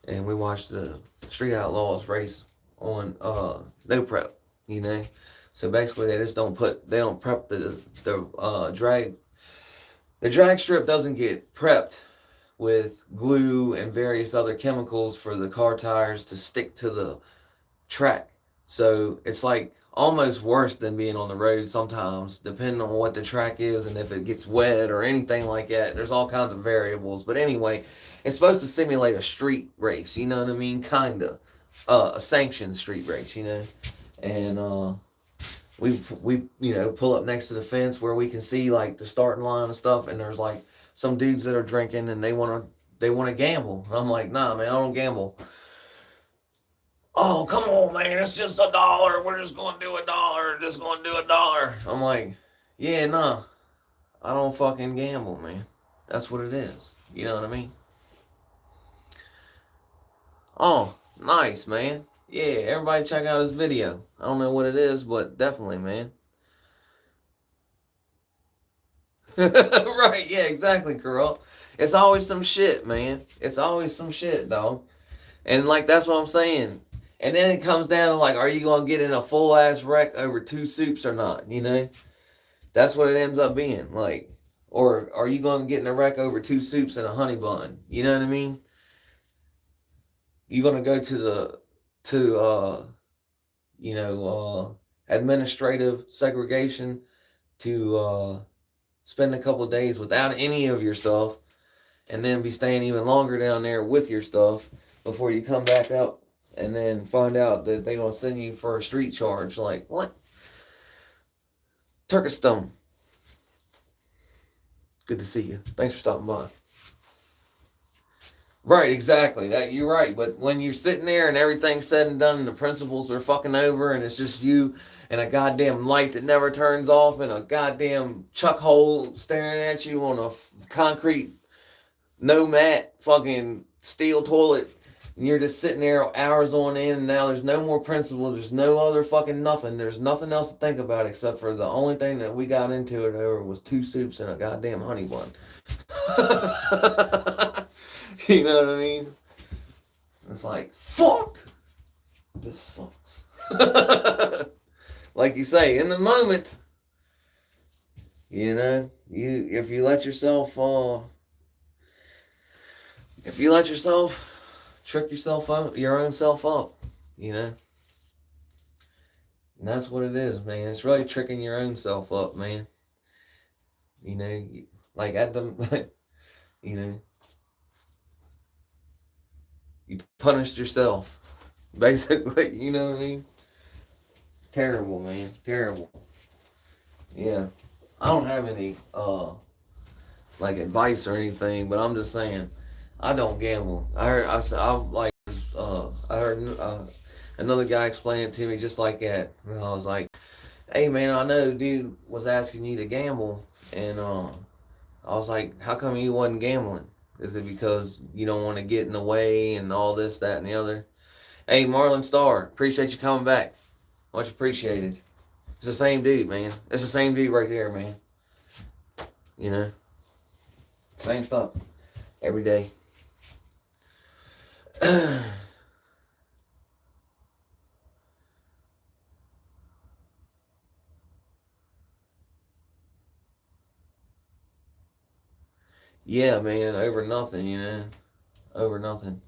Speaker 1: and we watched the Street Outlaws race on No Prep, So basically, they don't prep the drag. The drag strip doesn't get prepped with glue and various other chemicals for the car tires to stick to the track. So it's like almost worse than being on the road sometimes, depending on what the track is and if it gets wet or anything like that. There's all kinds of variables. But anyway, it's supposed to simulate a street race, you know what I mean? Kinda. A sanctioned street race, And we pull up next to the fence where we can see like the starting line and stuff, and there's like some dudes that are drinking and they wanna gamble. And I'm like, nah man, I don't gamble. Oh, come on, man, it's just $1. We're just going to do $1. Just going to do $1. I'm like, yeah, nah, I don't fucking gamble, man. That's what it is. You know what I mean? Oh, nice, man. Yeah, everybody check out his video. I don't know what it is, but definitely, man. Right, yeah, exactly, Carl. It's always some shit, man. It's always some shit, dog. And, like, that's what I'm saying. And then it comes down to, like, are you going to get in a full-ass wreck over 2 soups or not, That's what it ends up being, like. Or are you going to get in a wreck over 2 soups and a honey bun? You know what I mean? You're going to go to administrative segregation to spend a couple of days without any of your stuff and then be staying even longer down there with your stuff before you come back up. And then find out that they're going to send you for a street charge. Like, what? Turkeston. Good to see you. Thanks for stopping by. Right, exactly. You're right. But when you're sitting there and everything's said and done and the principals are fucking over and it's just you and a goddamn light that never turns off and a goddamn chuck hole staring at you on a concrete, no mat, fucking steel toilet, and you're just sitting there hours on end, and now there's no more principal, there's no other fucking nothing, there's nothing else to think about except for the only thing that we got into it over was 2 soups and a goddamn honey bun. You know what I mean? It's like, fuck! This sucks. Like you say, in the moment, if you let yourself trick your own self up, And that's what it is, man. It's really tricking your own self up, man. Like at the, you punished yourself, basically. You know what I mean? Terrible, man. Terrible. Yeah. I don't have any, like advice or anything, but I'm just saying, I don't gamble. I heard Another guy explained it to me just like that. And I was like, hey man, I know dude was asking you to gamble, and I was like, how come you wasn't gambling? Is it because you don't want to get in the way and all this, that, and the other? Hey, Marlon Starr, appreciate you coming back. Much appreciated. It's the same dude, man. It's the same dude right there, man. You know? Same stuff. Every day. Yeah, man, over nothing, you know? Over nothing.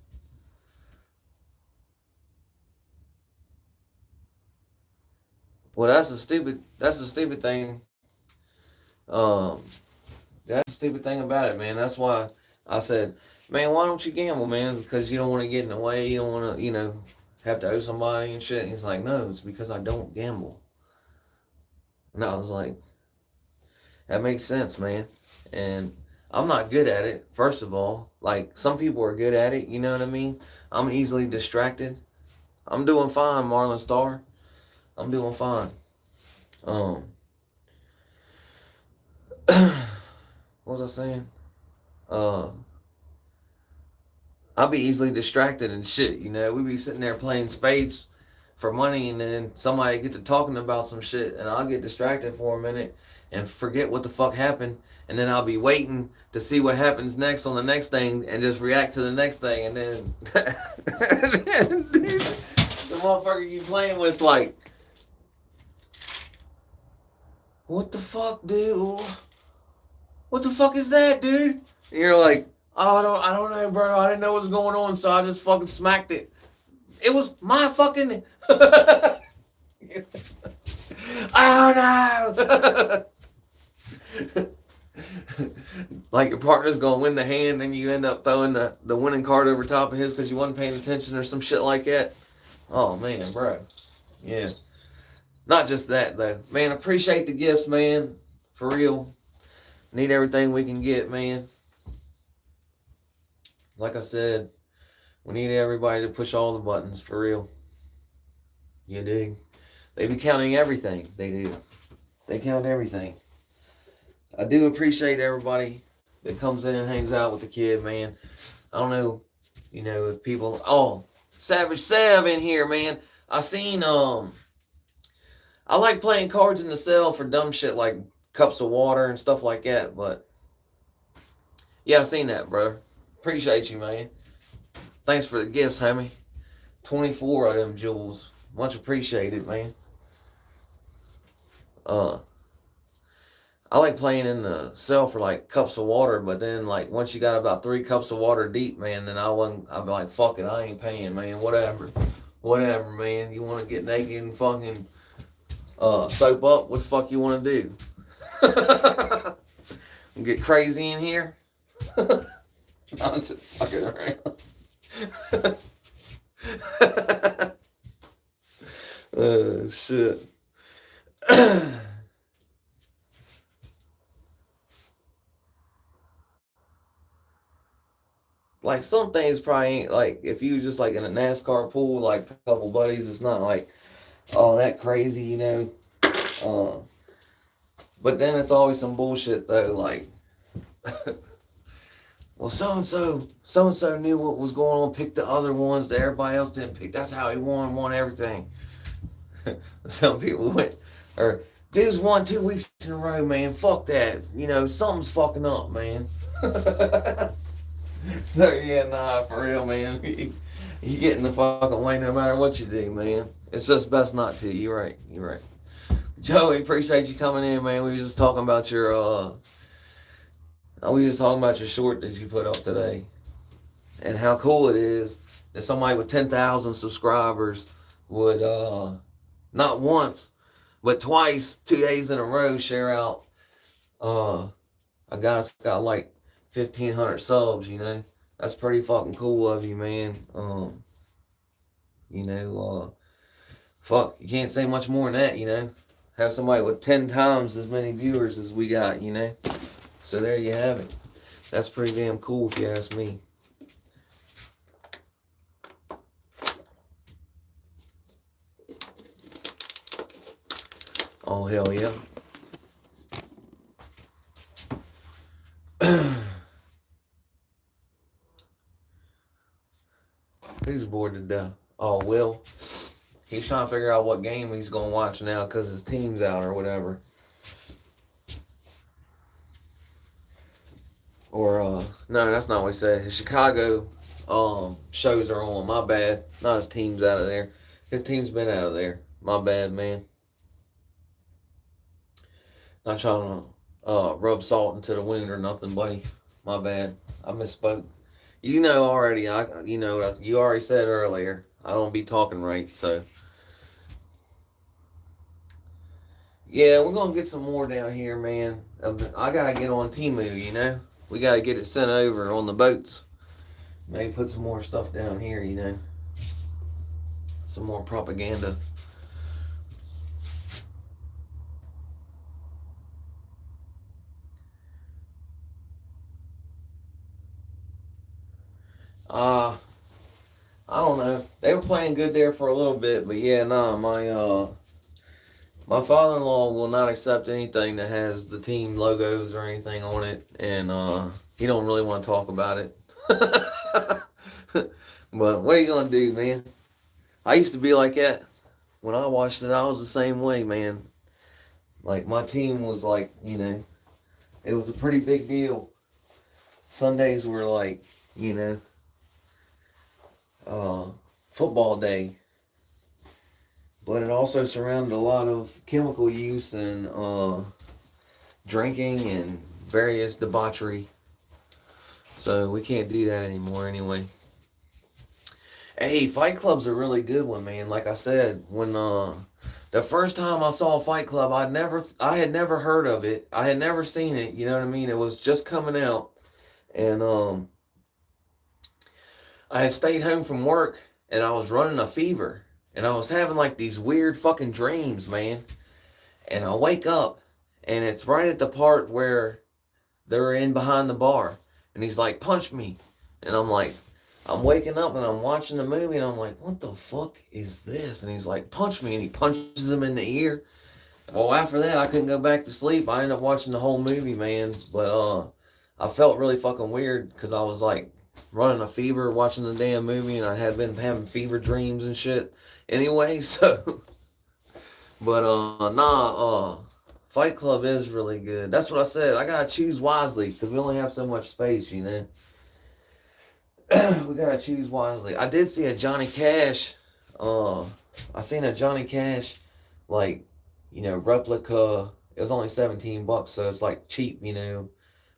Speaker 1: Well, that's the stupid thing. Um, that's the stupid thing about it, man. That's why I said, man, why don't you gamble, man? It's because you don't want to get in the way. You don't want to, have to owe somebody and shit. And he's like, no, it's because I don't gamble. And I was like, that makes sense, man. And I'm not good at it, first of all. Like, some people are good at it, you know what I mean? I'm easily distracted. I'm doing fine, Marlon Starr. I'm doing fine. Um, what was I saying? Uh, I'll be easily distracted and shit, you know? We be sitting there playing spades for money, and then somebody get to talking about some shit, and I'll get distracted for a minute and forget what the fuck happened, and then I'll be waiting to see what happens next on the next thing and just react to the next thing, and then the motherfucker you playing with is like, what the fuck, dude? What the fuck is that, dude? And you're like, oh, I don't know, bro. I didn't know what was going on, so I just fucking smacked it. It was my fucking. Oh no! Like your partner's gonna win the hand, and you end up throwing the winning card over top of his because you wasn't paying attention or some shit like that. Oh man, bro. Yeah. Not just that though. Man, appreciate the gifts, man. For real. Need everything we can get, man. Like I said, we need everybody to push all the buttons, for real. You dig? They be counting everything. They do. They count everything. I do appreciate everybody that comes in and hangs out with the kid, man. I don't know, if people. Oh, Savage Sav in here, man. I seen. I like playing cards in the cell for dumb shit like cups of water and stuff like that. But yeah, I seen that, bro. Appreciate you, man. Thanks for the gifts, homie. 24 of them jewels. Much appreciated, man. I like playing in the cell for like cups of water, but then like once you got about 3 cups of water deep, man, then I'd be like, fuck it, I ain't paying, man. Whatever, man. You want to get naked and fucking soap up? What the fuck you want to do? Get crazy in here? I'm just fucking around. Shit. Like some things probably ain't like if you just like in a NASCAR pool, like a couple buddies, it's not like all that crazy, Uh, but then it's always some bullshit though, like, well, so and so knew what was going on, picked the other ones that everybody else didn't pick. That's how he won everything. Some people went, or dudes won 2 weeks in a row, man. Fuck that. Something's fucking up, man. So yeah, nah, for real, man. You get in the fucking way no matter what you do, man. It's just best not to. You're right. You're right. Joey, appreciate you coming in, man. We were just talking about your short that you put up today, and how cool it is that somebody with 10,000 subscribers would not once, but twice, 2 days in a row, share out a guy that's got like 1,500 subs. That's pretty fucking cool of you, man. Fuck, you can't say much more than that. Have somebody with 10 times as many viewers as we got, So there you have it. That's pretty damn cool if you ask me. Oh, hell yeah. Who's bored to death? Oh, Will. He's trying to figure out what game he's going to watch now because his team's out or whatever. Or, no, that's not what he said. His Chicago shows are on. My bad. Not his team's out of there. His team's been out of there. My bad, man. Not trying to rub salt into the wound or nothing, buddy. My bad. I misspoke. You know already. You already said earlier. I don't be talking right, so. Yeah, we're gonna get some more down here, man. I gotta get on Temu, you know. We gotta get it sent over on the boats. Maybe put some more stuff down here, you know. Some more propaganda. I don't know. They were playing good there for a little bit, but yeah, nah, my father-in-law will not accept anything that has the team logos or anything on it, and he don't really want to talk about it. But what are you gonna do, man? I used to be like that. When I watched it, I was the same way, man. Like, my team was like, it was a pretty big deal. Sundays were like, football day. But it also surrounded a lot of chemical use and drinking and various debauchery. So we can't do that anymore anyway. Hey, Fight Club's a really good one, man. Like I said, when the first time I saw Fight Club, I had never heard of it. I had never seen it, you know what I mean? It was just coming out. And I had stayed home from work and I was running a fever. And I was having like these weird fucking dreams, man. And I wake up and it's right at the part where they're in behind the bar. And he's like, punch me. And I'm like, I'm waking up and I'm watching the movie and I'm like, what the fuck is this? And he's like, punch me. And he punches him in the ear. Well, after that, I couldn't go back to sleep. I ended up watching the whole movie, man. But I felt really fucking weird because I was like running a fever watching the damn movie and I had been having fever dreams and shit. Anyway, so. But Fight Club is really good. That's what I said. I gotta choose wisely because we only have so much space, you know. We gotta choose wisely. I did see a Johnny Cash. I seen a Johnny Cash, like, replica. It was only $17, so it's like cheap, and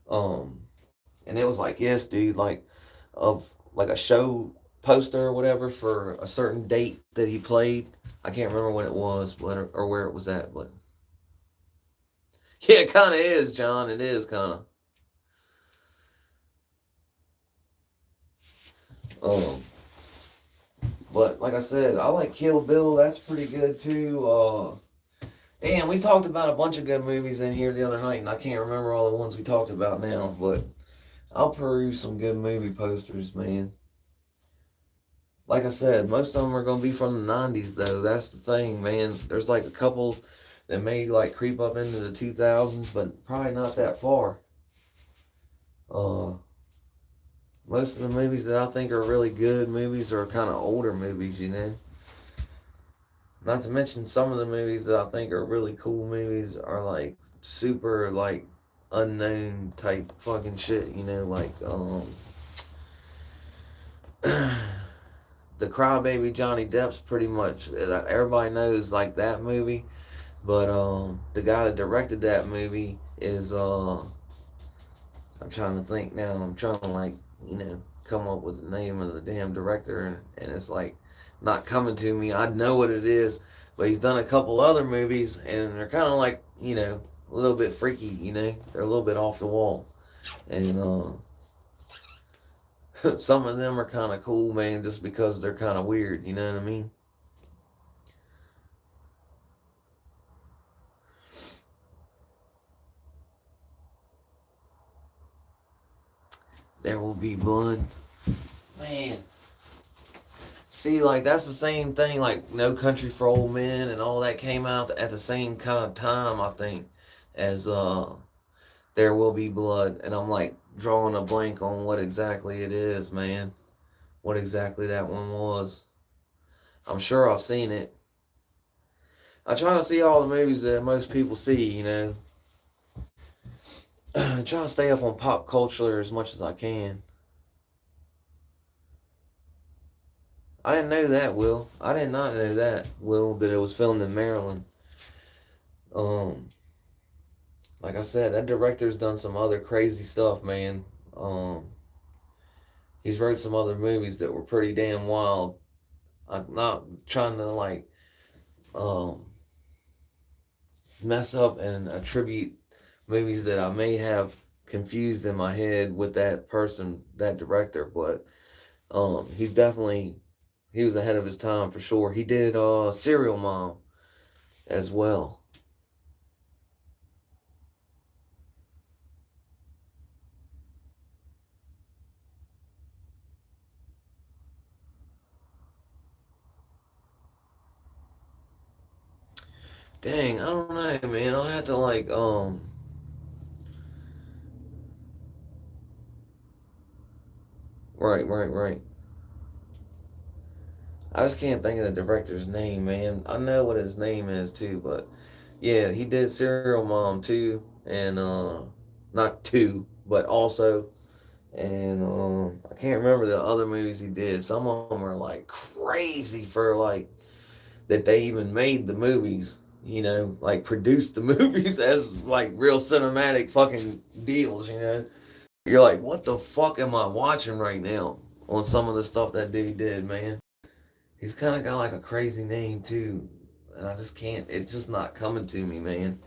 Speaker 1: it was like, yes, dude, like, of like a show poster or whatever for a certain date that he played. I can't remember when it was, or where it was at, but yeah, it kind of is, John. It is kind of. But like I said, I like Kill Bill. That's pretty good too. Damn, we talked about a bunch of good movies in here the other night, and I can't remember all the ones we talked about now. But I'll peruse some good movie posters, man. Like I said, most of them are gonna be from the '90s, though. That's the thing, man. There's like a couple that may like creep up into the 2000s, but probably not that far. Most of the movies that I think are really good movies are kind of older movies, you know. Not to mention some of the movies that I think are really cool movies are like super like unknown type fucking shit, you know, like the Crybaby Johnny Depp's pretty much everybody knows like that movie, but the guy that directed that movie is I'm trying to think now. I'm trying to like, come up with the name of the damn director, and it's like not coming to me. I know what it is, but he's done a couple other movies, and they're kind of like, a little bit freaky, They're a little bit off the wall. And some of them are kind of cool, man, just because they're kind of weird, you know what I mean? There Will Be Blood. Man. See, like that's the same thing. Like No Country for Old Men and all that came out at the same kind of time, I think, as There Will Be Blood. And I'm like drawing a blank on what exactly it is, man. What exactly that one was. I'm sure I've seen it. I try to see all the movies that most people see, you know. Trying to stay up on pop culture as much as I can. I didn't know that, Will. I did not know that, Will, that it was filmed in Maryland. Um, like I said, that director's done some other crazy stuff, man. Um, he's wrote some other movies that were pretty damn wild. I'm not trying to like um mess up and attribute movies that I may have confused in my head with that person, that director, but he's definitely he was ahead of his time for sure. He did Serial Mom as well. Dang, I don't know, man. I'll have to like right. I just can't think of the director's name, man. I know what his name is too, but yeah, he did Serial Mom too, and not two, but also, and I can't remember the other movies he did. Some of them are like crazy for like that they even made the movies, you know, like produced the movies as like real cinematic fucking deals, you know. You're like, what the fuck am I watching right now on some of the stuff that dude did, man? He's kind of got like a crazy name too, and I just can't. It's just not coming to me, man.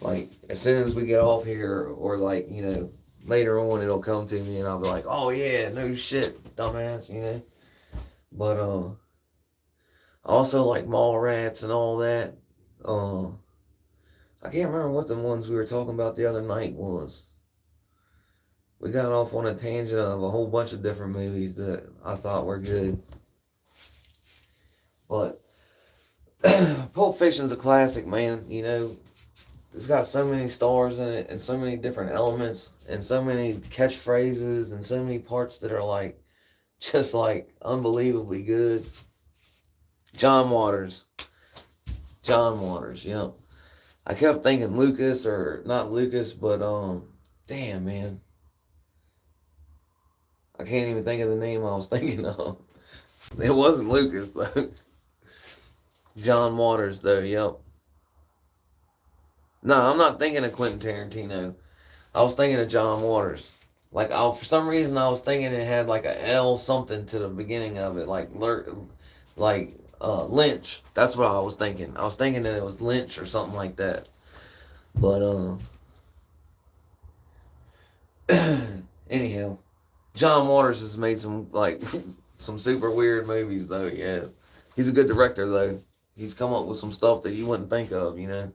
Speaker 1: Like as soon as we get off here, or like you know, later on, it'll come to me, and I'll be like, oh yeah, no shit, dumbass, you know. But also like Mallrats and all that. Uh, I can't remember what the ones we were talking about the other night was. We got off on a tangent of a whole bunch of different movies that I thought were good, but Pulp Fiction's a classic, man. You know, it's got so many stars in it, and so many different elements, and so many catchphrases, and so many parts that are like just like unbelievably good. John Waters, John Waters, yeah. I kept thinking Lucas or not Lucas, but damn man, I can't even think of the name I was thinking of. It wasn't Lucas though. John Waters though, yep. No, I'm not thinking of Quentin Tarantino. I was thinking of John Waters. Like for some reason I was thinking it had like a L something to the beginning of it, like Lynch. That's what I was thinking. I was thinking that it was Lynch or something like that. But anyhow, John Waters has made some like some super weird movies though. He has. He's a good director though. He's come up with some stuff that you wouldn't think of, you know.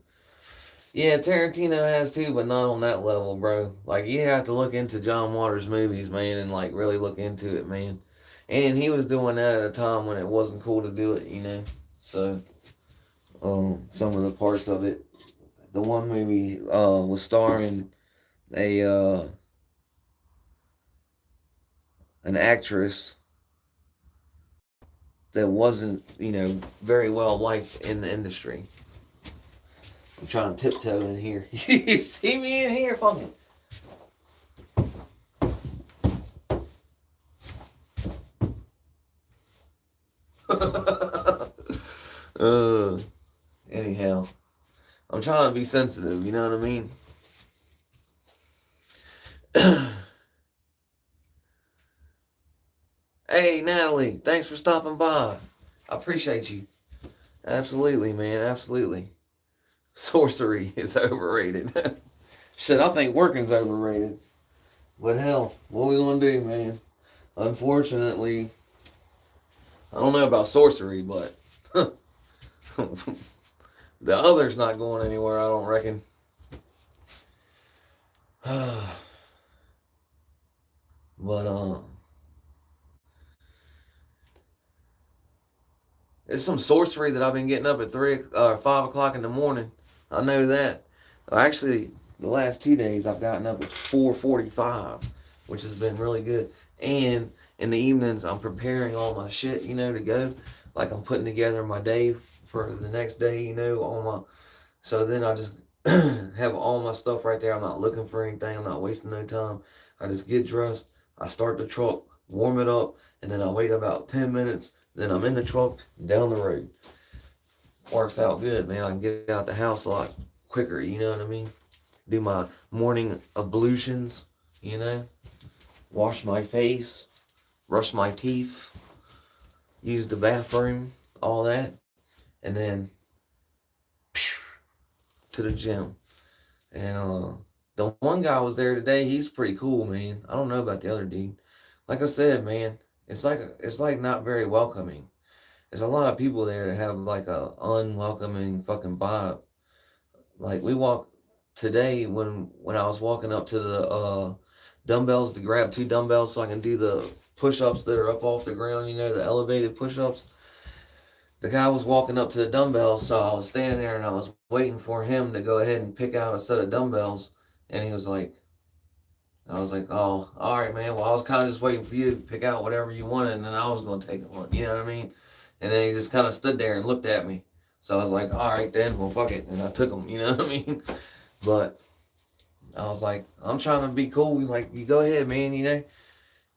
Speaker 1: Yeah, Tarantino has too, but not on that level, bro. Like you have to look into John Waters movies, man, and like really look into it, man. And he was doing that at a time when it wasn't cool to do it, you know. So, some of the parts of it, the one movie was starring a an actress that wasn't, you know, very well liked in the industry. I'm trying to tiptoe in here. You see me in here, fucking. uh, anyhow, I'm trying to be sensitive. You know what I mean? Hey, Natalie, thanks for stopping by. I appreciate you. Absolutely, man. Absolutely. Sorcery is overrated. Shit, I think working's overrated. But hell, what we gonna do, man? Unfortunately, I don't know about sorcery, but the other's not going anywhere, I don't reckon. But It's some sorcery that I've been getting up at 5 o'clock in the morning. I know that. Actually, the last 2 days I've gotten up at 4:45, which has been really good. And in the evenings I'm preparing all my shit, to go. Like I'm putting together my day for the next day, all my. So then I just have all my stuff right there. I'm not looking for anything. I'm not wasting no time. I just get dressed. I start the truck, warm it up, and then I wait about 10 minutes. Then I'm in the truck, down the road. Works out good, man. I can get out the house a lot quicker, you know what I mean? Do my morning ablutions, wash my face, brush my teeth, use the bathroom, all that, and then to the gym. And the one guy was there today. He's pretty cool, man. I don't know about the other dude. Like I said, man, it's like not very welcoming. There's a lot of people there that have like a unwelcoming fucking vibe. Like we walk today when I was walking up to the dumbbells to grab 2 dumbbells so I can do the push-ups that are up off the ground, the elevated push-ups. The guy was walking up to the dumbbells, so I was standing there and I was waiting for him to go ahead and pick out a set of dumbbells, and he was like, I was like, oh, all right, man. Well, I was kind of just waiting for you to pick out whatever you wanted, and then I was going to take one. You know what I mean? And then he just kind of stood there and looked at me. So I was like, all right, then. Well, fuck it. And I took them. You know what I mean? But I was like, I'm trying to be cool. Like, you go ahead, man,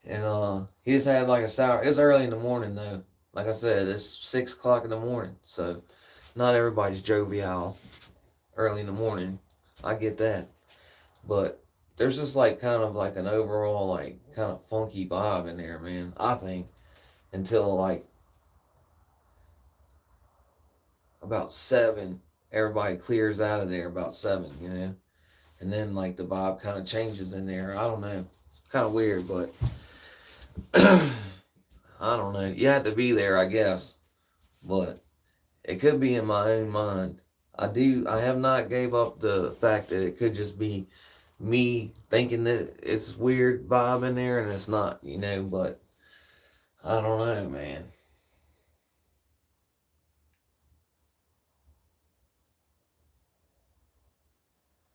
Speaker 1: And he just had like a sour. It's early in the morning, though. Like I said, it's 6 o'clock in the morning. So not everybody's jovial early in the morning. I get that. But there's just like kind of like an overall like kind of funky vibe in there, man. I think until like about 7, everybody clears out of there about 7, and then like the vibe kind of changes in there. I don't know. It's kind of weird, but I don't know. You have to be there, I guess, but it could be in my own mind. I have not gave up the fact that it could just be me thinking that it's weird vibe in there and it's not, but I don't know, man.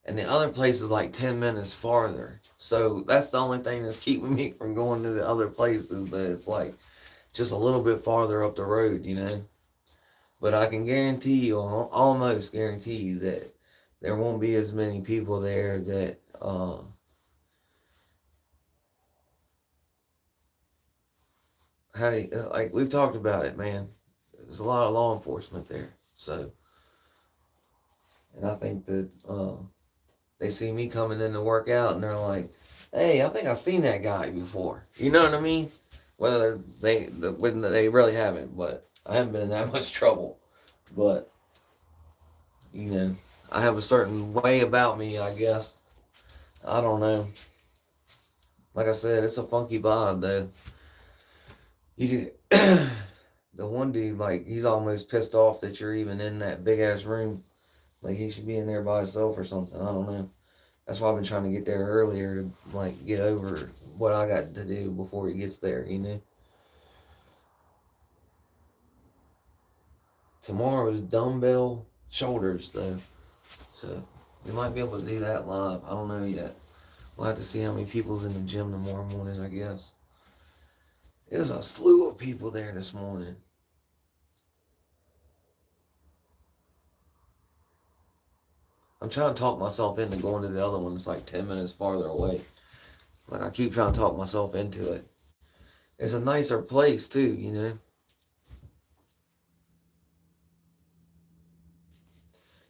Speaker 1: And the other place is like 10 minutes farther. So that's the only thing that's keeping me from going to the other places, that it's like just a little bit farther up the road, But I can guarantee you, almost guarantee you, that there won't be as many people there that like we've talked about it, man. There's a lot of law enforcement there. So, and I think that they see me coming in to work out and they're like, hey, I think I've seen that guy before. You know what I mean? Whether they really haven't, but I haven't been in that much trouble. But, I have a certain way about me, I guess. I don't know. Like I said, it's a funky vibe, though. You can, the one dude, like, he's almost pissed off that you're even in that big ass room. Like, he should be in there by himself or something. I don't know. That's why I've been trying to get there earlier to, like, get over what I got to do before he gets there, Tomorrow is dumbbell shoulders, though. So, we might be able to do that live. I don't know yet. We'll have to see how many people's in the gym tomorrow morning, I guess. There's a slew of people there this morning. I'm trying to talk myself into going to the other one that's like 10 minutes farther away. Like, I keep trying to talk myself into it. It's a nicer place, too,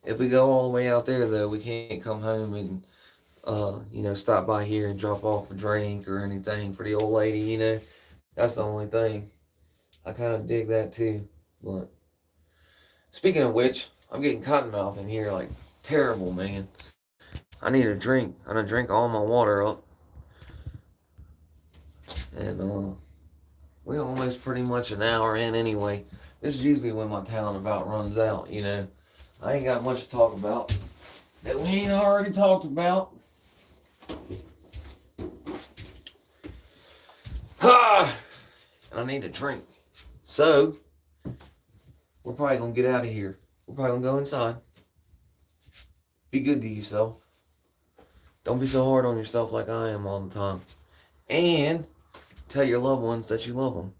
Speaker 1: If we go all the way out there, though, we can't come home and, stop by here and drop off a drink or anything for the old lady, That's the only thing. I kind of dig that, too. But speaking of which, I'm getting cottonmouth in here like terrible, man. I need a drink. I done drink all my water up. And we're almost pretty much an hour in anyway. This is usually when my talent about runs out, I ain't got much to talk about that we ain't already talked about. And I need a drink. So, we're probably gonna get out of here. We're probably gonna go inside. Be good to yourself. Don't be so hard on yourself like I am all the time. And tell your loved ones that you love them.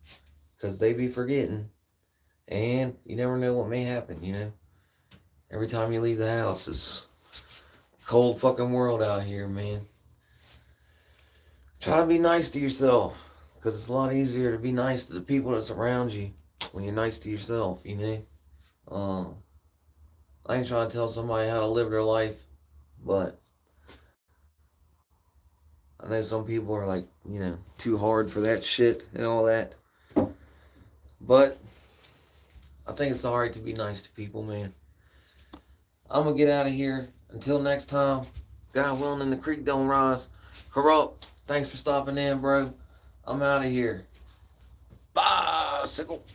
Speaker 1: Because they be forgetting. And you never know what may happen, you know. Every time you leave the house, it's a cold fucking world out here, man. Try to be nice to yourself. Because it's a lot easier to be nice to the people that surround you when you're nice to yourself, you know. I ain't trying to tell somebody how to live their life, but I know some people are like, you know, too hard for that shit and all that. But I think it's alright to be nice to people, man. I'm gonna get out of here. Until next time, God willing and the creek don't rise. Corrupt, thanks for stopping in, bro. I'm out of here. Bicycle.